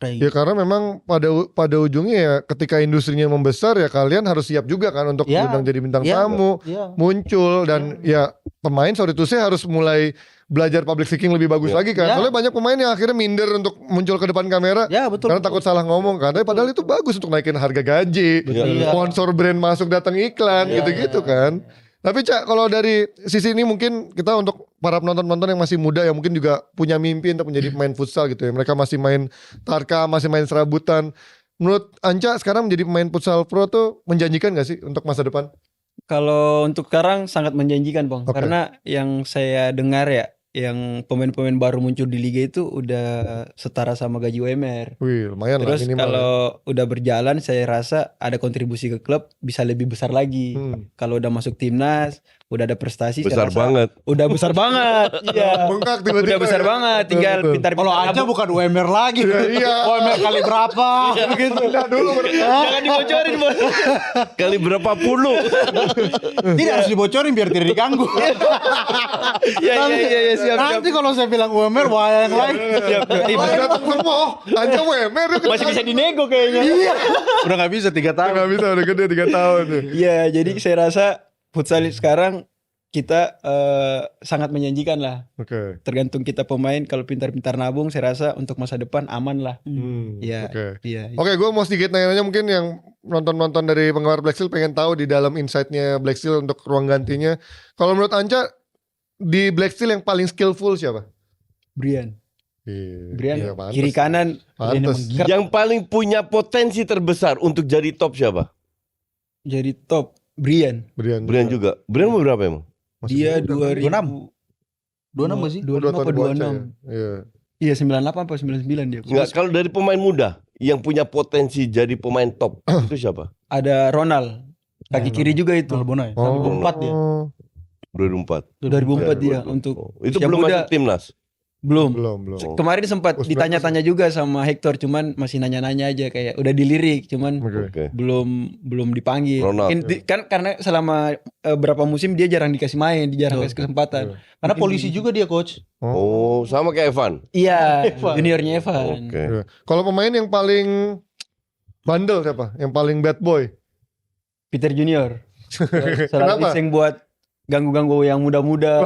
Kayak Ya gitu. karena memang pada ujungnya ya ketika industrinya membesar ya kalian harus siap juga kan untuk diundang jadi bintang tamu, muncul dan ya pemain sorry to say harus mulai belajar public speaking lebih bagus lagi kan. Soalnya banyak pemain yang akhirnya minder untuk muncul ke depan kamera Betul, karena takut salah ngomong kan. Tapi padahal itu bagus untuk naikin harga gaji, sponsor brand masuk datang iklan gitu-gitu kan. Tapi Cak, kalau dari sisi ini mungkin kita untuk para penonton-penonton yang masih muda yang mungkin juga punya mimpi untuk menjadi pemain futsal gitu ya. Mereka masih main tarka, masih main serabutan. Menurut Anca sekarang menjadi pemain futsal pro tuh menjanjikan gak sih untuk masa depan? Kalau untuk sekarang sangat menjanjikan Bang, karena yang saya dengar ya, yang pemain-pemain baru muncul di liga itu udah setara sama gaji UMR. Wih, lumayan Terus lah minimal. kalau udah berjalan saya rasa ada kontribusi ke klub bisa lebih besar lagi. Kalau udah masuk timnas, udah ada prestasi Besar saya rasa banget. udah besar banget. Iya. Bengkak tiba-tiba. Udah besar banget, tinggal Betul. pintar-pintar. Kalau aja bukan UMR lagi. Iya. UMR kali berapa? Gitu. Udah dulu berarti. Jangan dibocorin Bos. Kali berapa puluh? Tidak harus dibocorin biar tidak diganggu. Iya siap. Nanti kalau saya bilang UMR, wah yang lain. Siap. Datang semua. Oh, Anca WMR ya. Masih bisa dinego kayaknya. Udah nggak bisa 3 tahun. Gak bisa udah gede 3 tahun tuh. Iya, jadi saya rasa futsal sekarang kita sangat menjanjikan lah. Oke. Tergantung kita pemain, kalau pintar-pintar nabung, saya rasa untuk masa depan aman lah. Iya. Oke. Iya. Oke, gue mau sedikit nanya-nanya mungkin yang nonton-nonton dari penggemar Black Steel pengen tahu di dalam insight-nya Black Steel untuk ruang gantinya. Kalau menurut Anca di Black Steel yang paling skillful siapa? Brian, Iya, pantes. kiri kanan. Pantes. Yang paling punya potensi terbesar untuk jadi top siapa? Jadi top. Brian. Brian juga. Brian mau berapa emang? Masih Dia muda. 2000 26 gak sih? 26 Udah apa tahun gua aja 26? ya. Iya 98 apa 99 dia. Enggak, kalau dari pemain muda yang punya potensi jadi pemain top itu siapa? Ada Ronald. Kaki kiri juga itu. Malbona ya. 2004 dia. 2004. 2004 dia 2004. untuk Itu usia belum muda. masuk timnas. Belum. Belum. Kemarin sempat Uzbek ditanya-tanya juga sama Hector, cuman masih nanya-nanya aja kayak udah dilirik, cuman Oke. belum dipanggil. Ronald. Mungkin kan karena selama berapa musim dia jarang dikasih main, jarang kasih kesempatan. Karena polisi juga dia coach. Oh, sama kayak Evan. Iya, juniornya Evan. Oke. Iya. Kalau pemain yang paling bandel siapa? Yang paling bad boy? Peter Junior. Kenapa? Selalu iseng buat ganggu-ganggu yang muda-muda.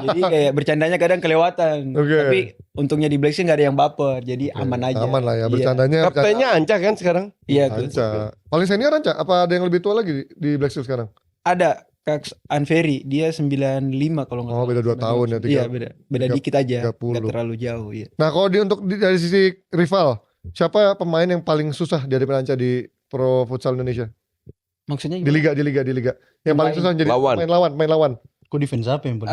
Jadi kayak bercandanya kadang kelewatan. Oke. Tapi untungnya di Black Steel gak ada yang baper, jadi aman aja. Aman lah ya, Iya. bercandanya. Kaptennya Anca kan sekarang? Iya, coach. Anca. Paling senior Anca? Apa ada yang lebih tua lagi di Black Steel sekarang? Ada Kak Anferi, dia 95 kalau nggak Oh, beda 2 tahun ya, Iya, beda dikit aja. 30. Nggak terlalu jauh, iya. Nah, kalau dari sisi rival, siapa pemain yang paling susah dihadapi Anca di Pro Futsal Indonesia? Maksudnya Di liga. Yang paling susah jadi Lawan. main lawan. Kok defense apa yang paling?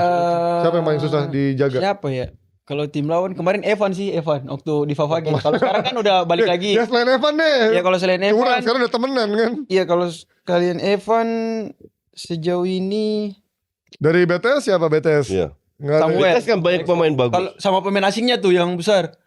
Siapa yang paling susah dijaga? Siapa ya? Kalau tim lawan kemarin Evan waktu di Favage. Kalau sekarang kan udah balik lagi. Ya selain Evan deh. Ya kalau selain Kurang, Evan, sekarang udah temenan kan. iya kalau kalian Evan sejauh ini Dari BTS siapa BTS? Iya. Nggak ada. Samuel. BTS kan banyak pemain bagus. kalau sama pemain asingnya tuh yang besar,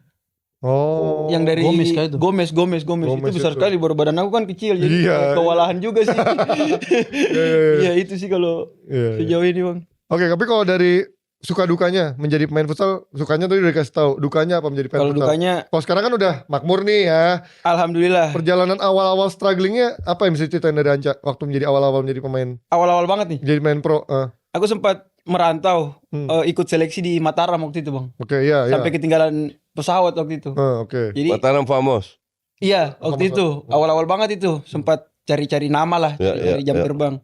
Oh. yang dari Gomez kah itu? Gomez itu besar itu. sekali, baru badan aku kan kecil jadi Iya. kewalahan juga sih. Iya. Iya itu sih kalau Iya. sejauh ini Bang. Oke, tapi kalau dari suka dukanya menjadi pemain futsal, sukanya tadi udah kasih tahu. Dukanya apa menjadi pemain Kalau futsal? dukanya Kalau sekarang kan udah makmur nih ya. alhamdulillah Perjalanan awal-awal strugglingnya apa yang bisa ceritain dari Anca waktu menjadi awal-awal menjadi pemain, awal-awal banget nih. menjadi pemain pro? Aku sempat merantau Hmm. ikut seleksi di Mataram waktu itu Bang. Oke, iya. Sampai ketinggalan pesawat waktu itu. Oke. Jadi Mataram Famos. iya waktu itu awal-awal banget itu sempat cari-cari nama lah, Ya, cari jam ya. terbang.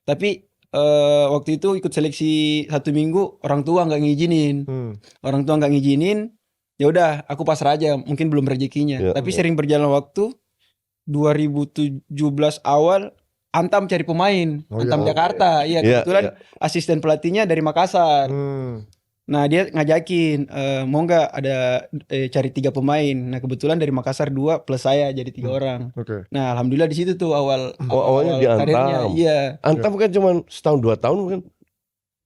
Tapi waktu itu ikut seleksi 1 minggu orang tua nggak ngizinin. Orang tua nggak ngizinin. Ya udah aku pasrah aja, mungkin belum rezekinya. Ya, Tapi ya. sering berjalan waktu 2017 awal Antam cari pemain, Oh, Antam iya. Jakarta. Iya, Iya, kebetulan asisten pelatihnya dari Makassar. Nah dia ngajakin mau nggak ada cari 3 pemain. Nah kebetulan dari Makassar 2 plus saya jadi 3 orang. Oke. Nah alhamdulillah di situ tuh awal awalnya di karirnya. Antam. Iya. Antam kan cuma setahun 2 tahun kan.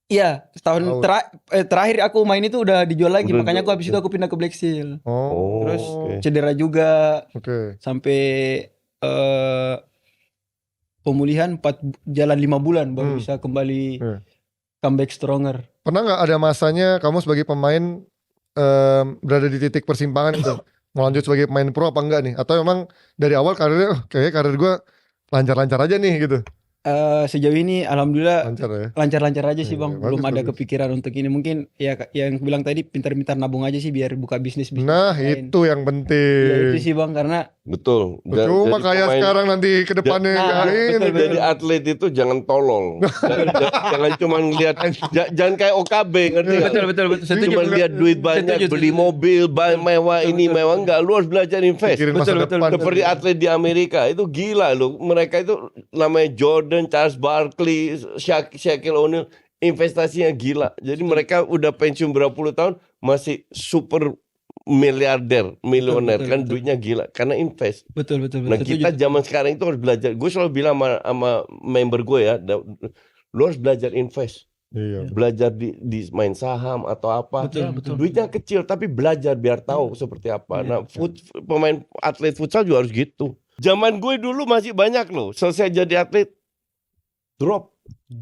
Iya, setahun Oh. terakhir aku main itu udah dijual lagi, Udah makanya aku habis itu aku pindah ke Black Steel. Oh. Terus oke. cedera juga Oke. sampai pemulihan 5 bulan baru bisa kembali comeback stronger. Pernah nggak ada masanya kamu sebagai pemain berada di titik persimpangan itu? Mau lanjut sebagai pemain pro apa enggak nih? Atau memang dari awal karirnya kayaknya karir gue lancar-lancar aja nih gitu? Sejauh ini alhamdulillah Lancar ya? lancar-lancar aja sih Iya, Bang. Belum bagus, ada bagus. kepikiran untuk ini. Mungkin ya yang bilang tadi pintar-pintar nabung aja sih biar buka bisnis Nah lain. itu yang Ya penting. itu sih Bang, karena Betul. Cuma Jadi kayak pemain- sekarang nanti ke depannya Nah, kayak ini. betul, Jadi atlet itu jangan tolol. jangan cuma lihat jangan kayak OKB, ngerti nggak? betul setuju. Cuma lihat duit banyak, Setuju, beli mobil, mewah ini mewah, enggak. Lu harus belajar invest. Pikirin masa Betul, depan. Seperti atlet di Amerika itu gila loh. Mereka itu namanya Jordan, Charles Barkley, Shaquille O'Neal, investasinya gila. Jadi mereka udah pensiun berapa puluh tahun masih super miliarder, milioner, betul, kan betul. duitnya gila karena invest. Betul Nah kita zaman sekarang itu harus belajar. Gue selalu bilang sama member gue ya, lu harus belajar invest. Iya. Belajar di main saham atau apa. Betul. Duitnya kecil tapi belajar biar tahu seperti apa. Nah pemain atlet futsal juga harus gitu. Zaman gue dulu masih banyak loh. Selesai jadi atlet drop,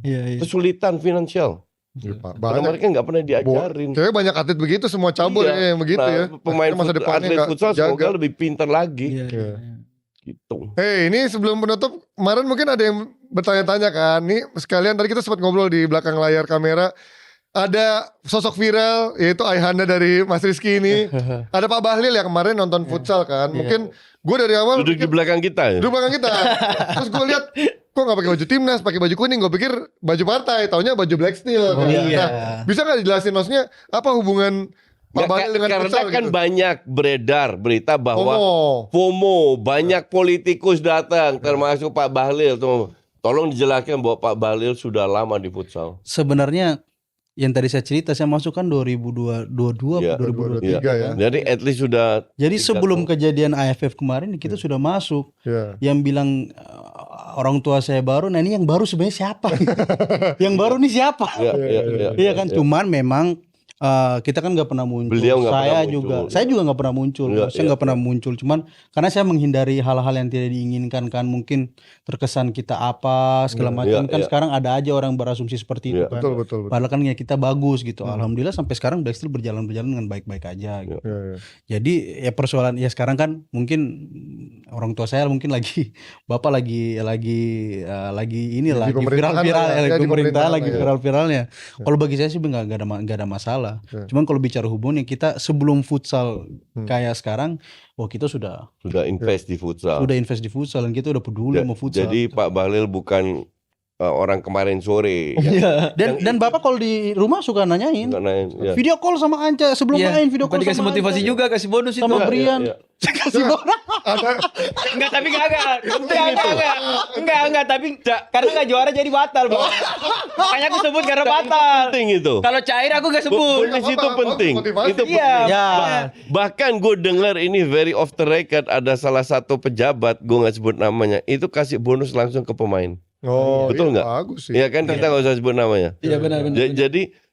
Iya. kesulitan finansial. Iya, Pak. Karena Banyak. mereka nggak pernah diajarin. Kayaknya banyak atlet begitu semua cabul Iya. ya yang begitu Nah, ya. Pemain Masa depannya atlet nggak futsal semoga terjaga. lebih pintar lagi. Iya. Gitu. Hey, ini sebelum penutup, kemarin mungkin ada yang bertanya-tanya kan. Nih sekalian tadi kita sempat ngobrol di belakang layar kamera. Ada sosok viral yaitu Ayhanda dari Mas Rizky ini. Ada Pak Bahlil yang kemarin nonton futsal kan. Mungkin gue dari awal Duduk di belakang kita ya. duduk belakang kita. Terus gue lihat kok nggak pakai baju timnas, pakai baju kuning. Gue pikir baju partai, taunya baju Black Steel. Oh, kan. iya. Nah, bisa nggak dijelasin maksudnya apa hubungan Pak Nggak, Bahlil dengan karena futsal kan gitu? banyak beredar berita bahwa Oh, FOMO, banyak politikus datang termasuk Pak Bahlil. Tolong dijelaskan bahwa Pak Bahlil sudah lama di futsal. Sebenarnya yang tadi saya cerita saya masuk kan 2022 Iya, 2023 iya. kan. Jadi at least sudah Jadi 3 sebelum tahun. kejadian AFF kemarin kita sudah masuk. iya. Yang bilang orang tua saya baru, nah ini yang baru sebenarnya siapa? Yang baru nih siapa? Iya kan, cuman memang kita kan nggak pernah muncul. Beliau nggak Saya pernah juga, muncul. saya juga nggak pernah muncul. Iya, Saya nggak pernah muncul. Cuman karena saya menghindari hal-hal yang tidak diinginkan kan, mungkin terkesan kita apa segala macam. Kan sekarang ada aja orang berasumsi seperti itu kan. Betul. Padahal kan ya kita bagus gitu. Alhamdulillah sampai sekarang Black Steel berjalan dengan baik-baik aja. Gitu. Iya. Jadi ya persoalan ya sekarang kan mungkin orang tua saya mungkin lagi bapak lagi ini Di lagi pemerintahan viral-viral lah ya, lagi di pemerintahan pemerintahan lagi lah ya. viral-viralnya. Kalau bagi saya sih nggak ada masalah. Cuman kalau bicara hubungan kita sebelum futsal kayak sekarang, wah kita sudah invest di futsal. invest di futsal dan kita udah peduli sama futsal. Jadi Pak Bahlil bukan orang kemarin sore. Dan bapak kalau di rumah suka nanyain. Ya. Video call sama Anca sebelum main video call dikasih sama motivasi Anca. juga, kasih bonus itu. Sama Brian. Iya. Kasih bonus. Enggak, tapi enggak, tapi karena enggak juara jadi batal, Bang. Makanya aku sebut karena batal. Penting itu. Kalau cair aku enggak sebut. Bonus itu penting. Motivasi. Itu Iya. penting. Ya. Bahkan gue dengar ini very off the record, ada salah satu pejabat, gue nggak sebut namanya, itu kasih bonus langsung ke pemain. Oh, Betul iya, nggak? bagus sih. Iya kan, kita nggak usah sebut namanya. Iya benar.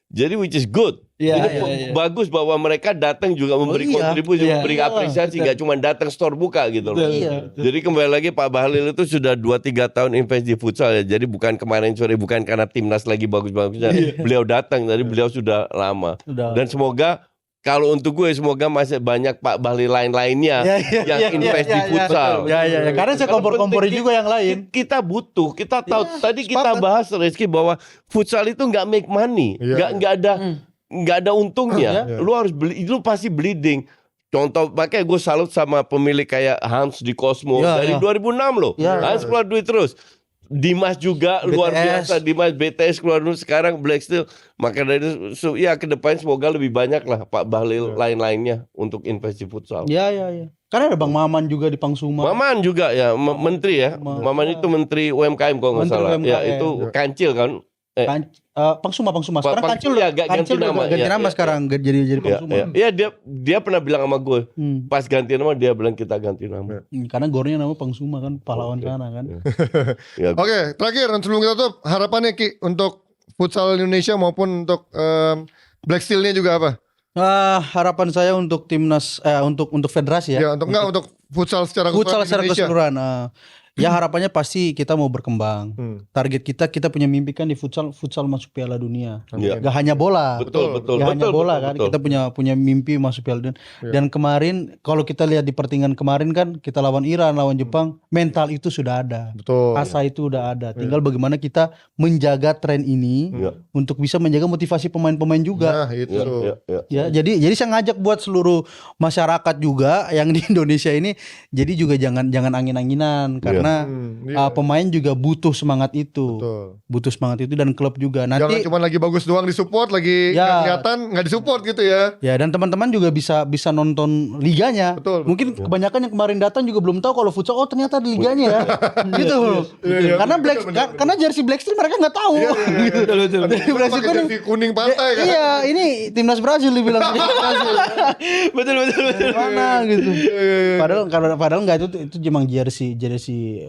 Jadi which is good. Iya, Itu iya. bagus bahwa mereka datang juga memberi iya. kontribusi, Iya. memberi apresiasi, nggak cuma datang store buka gitu loh. Iya. Jadi kembali lagi Pak Bahlil itu sudah 2-3 tahun invest di futsal ya. Jadi bukan kemarin sore, bukan karena timnas lagi bagus-bagusnya. Beliau datang, dari beliau sudah lama. Sudah. Dan semoga kalau untuk gue semoga masih banyak Pak Bahlil lain-lainnya yang invest di futsal. Ya. Karena saya Karena kompor-komporin penting, juga yang lain. Kita butuh, kita tahu tadi kita sepakat. bahas Rizky bahwa futsal itu nggak make money, Iya. nggak ada untungnya. Lu harus beli, lu pasti bleeding. Contoh, makanya gue salut sama pemilik kayak Hans di Cosmo Iya, dari iya. 2006 loh. Iya. Hans keluar duit terus. Dimas juga luar BTS. biasa, Dimas BTS keluar dulu, sekarang Black Steel. Maka dari itu, ya ke depan semoga lebih banyak lah Pak Bahlil lain-lainnya untuk invest di futsal. Ya. Karena ada Bang Maman juga di Pangsuma. Maman juga ya, menteri ya. Maman itu menteri UMKM kalau nggak Menteri salah. Ya UMKM. itu kancil kan. Pangsuma sekarang Kancil ya, ganti nama. ganti Ya, nama ya, sekarang jadi Pangsuma. Ya, dia pernah bilang sama gue, pas ganti nama dia bilang kita ganti nama. Karena gornya nama Pangsuma kan pahlawan sana kan. Ya, Oke, terakhir sebelum kita tutup, harapannya Ki untuk futsal Indonesia maupun untuk Black Steel-nya juga apa? Harapan saya untuk timnas untuk federasi ya. Ya, untuk futsal secara Futsal secara Indonesia. keseluruhan. Ya harapannya pasti kita mau berkembang. Target kita punya mimpi kan di futsal masuk Piala Dunia. Ya. Gak hanya bola. Betul. Gak hanya bola kan. Kita punya mimpi masuk Piala Dunia. Dan kemarin kalau kita lihat di pertandingan kemarin kan kita lawan Iran, lawan Jepang, mental itu sudah ada. Betul. Asa itu udah ada. Tinggal bagaimana kita menjaga tren ini untuk bisa menjaga motivasi pemain-pemain juga. Nah, itu. Ya, jadi saya ngajak buat seluruh masyarakat juga yang di Indonesia ini, jadi juga jangan angin-anginan karena pemain juga butuh semangat itu. Betul. Butuh semangat itu dan klub juga. Nanti Jangan cuma lagi bagus doang disupport, lagi nggak kelihatan nggak disupport gitu ya. ya dan teman-teman juga bisa nonton liganya. Betul, Mungkin kebanyakan yang kemarin datang juga belum tahu kalau futsal ternyata di liganya ya. Gitu. Karena karena jersey Black Steel mereka nggak tahu. Gitu. Jersey Pakai jersey kuning pantai kan. Iya, ini timnas Brazil dibilang. betul. Mana gitu. Padahal enggak itu memang jersey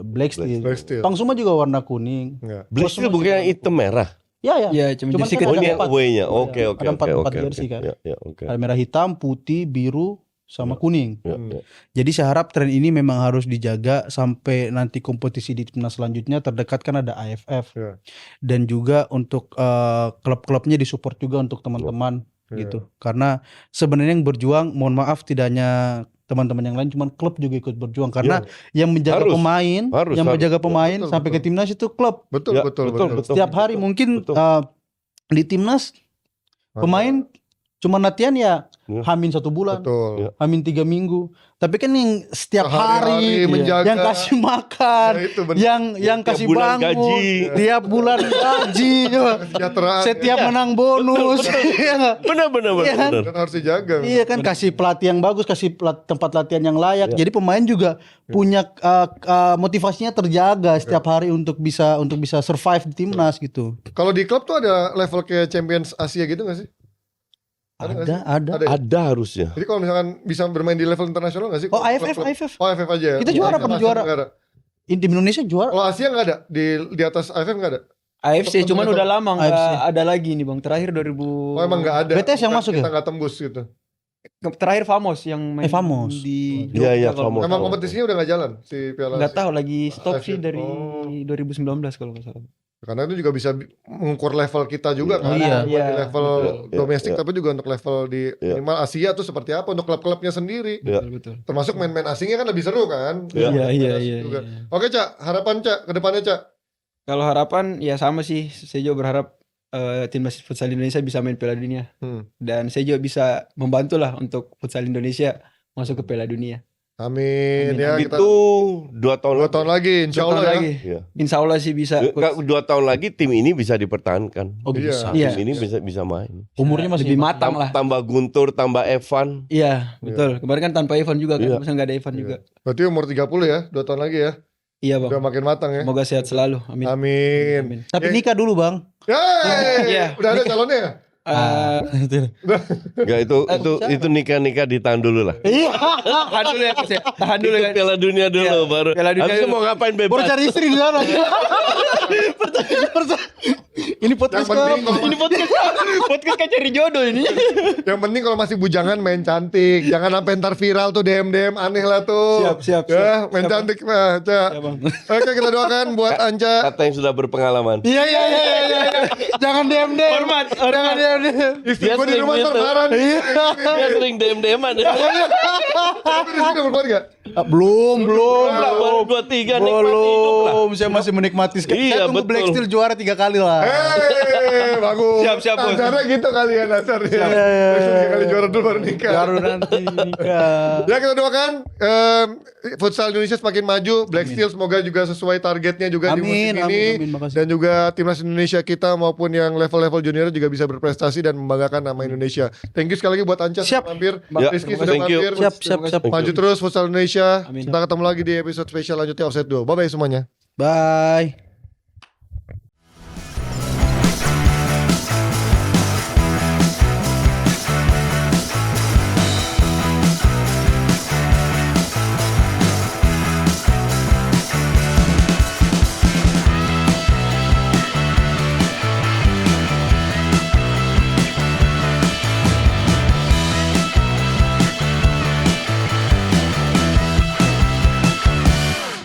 Black Steel. Black Steel. Pangsuma juga warna kuning. Black Steel bukan yang hitam merah. Ya. Ya, cuma jersey kan Oh, ini ada yang away-nya. Oke. Ada empat jersey kan. Ya, oke. Ada merah, hitam, putih, biru, sama kuning. Ya. Jadi saya harap tren ini memang harus dijaga sampai nanti kompetisi di timnas selanjutnya terdekat kan ada AFF. Dan juga untuk klub-klubnya disupport juga untuk teman-teman gitu. Karena sebenarnya yang berjuang, mohon maaf tidak hanya teman-teman yang lain, cuman klub juga ikut berjuang karena yang menjaga pemain, menjaga pemain sampai ke timnas itu klub. Betul. Setiap hari mungkin di timnas pemain cuma latihan ya Hamin 1 bulan, Hamin 3 minggu. Tapi kan yang setiap hari menjaga, yang kasih makan, yang kasih bulan bangun, gaji. tiap bulan gaji, setiap menang bonus. Benar. Dan harus dijaga. Iya kan, kasih pelatih yang bagus, kasih tempat latihan yang layak. Jadi pemain juga punya motivasinya terjaga setiap hari untuk bisa survive di timnas gitu. Kalau di klub tuh ada level kayak Champions Asia gitu gak sih? Ada harusnya. Jadi kalau misalkan bisa bermain di level internasional gak sih? Oh, AFF. Oh, AFF aja ya? Kita juara, pernah juara. Di Indonesia juara. Kalau Asia gak ada? Di atas AFF gak ada? AFC cuman udah lama nggak ada lagi nih Bang. Terakhir 2000. Oh, emang gak ada? BTS yang masuk ya? Kita gak tembus gitu. Terakhir Famos yang main Famos. di Iya, Famos. Emang kompetisinya udah gak jalan si Piala Asia? Nggak tahu lagi stop sih dari 2019 kalau nggak salah. Karena itu juga bisa mengukur level kita juga kan. Iya. Di level domestik tapi juga untuk level di minimal Asia tuh seperti apa untuk klub-klubnya sendiri. Betul. Termasuk main-main asingnya kan lebih seru kan. Iya. Oke Cak, harapan Cak ke depannya Cak. Kalau harapan ya sama sih. Saya juga berharap timnas futsal Indonesia bisa main Piala Dunia. Dan saya juga bisa membantu lah untuk futsal Indonesia masuk ke Piala Dunia. Amin. Ya Itu kita 2 tahun 2 tahun lagi insya Allah ya. Iya. Insya Allah sih bisa. 2 tahun lagi tim ini bisa dipertahankan. Oh, bisa. Iya. Tim ini bisa main. Umurnya masih lebih matang lah. Tambah Guntur, tambah Evan. Iya, betul. Kemarin kan tanpa Evan juga kan. Masa nggak ada Evan juga. Berarti umur 30 ya, 2 tahun lagi ya. Iya Bang. Udah makin matang ya. Semoga sehat selalu. Amin. Amin. Tapi nikah dulu Bang. Yeay, udah ada calonnya ya? Enggak, itu nikah ditahan dulu lah. Tahan dulu ya Mas ya. Tahan dulu Itu kan. Piala Dunia dulu baru. Piala Dunia Habis itu dulu. mau ngapain Baru bebas? cari istri di sana. Ini podcast Podcast kayak cari jodoh ini. Yang penting kalau masih bujangan main cantik. Jangan sampai ntar viral tuh DM aneh lah tuh. Siap. Ya, main cantik mah, Cak. Oke, kita doakan buat Anca. Kata yang sudah berpengalaman. Iya. Jangan DM. Hormat. Jangan DM. Istri Dia gue di sering rumah ntar gitu. marah nih. Dia sering DM-an. Tapi di sini udah berbuat gak? Belum. Baru 2-3 nikmati hidup lah. Belum, saya masih menikmati sekali. Iya, Saya tunggu betul. Black Steel juara 3 kali lah. Bagus. Siap, Bos. Acaranya gitu kali ya dasarnya. Tiga kali juara dulu baru nikah. Baru nanti nikah. Ya kita doakan futsal Indonesia semakin maju. Black Steel semoga juga sesuai targetnya juga di musim ini. Amin, makasih. Dan juga timnas Indonesia kita maupun yang level-level junior juga bisa berprestasi dan membanggakan nama Indonesia. Thank you sekali lagi buat Anca Siap. sudah mampir. Ya, Rizky sudah thank you. mampir. Siap. Maju terus futsal Indonesia. Amin. Kita ketemu lagi di episode spesial lanjutnya Offset 2. Bye bye semuanya. Bye.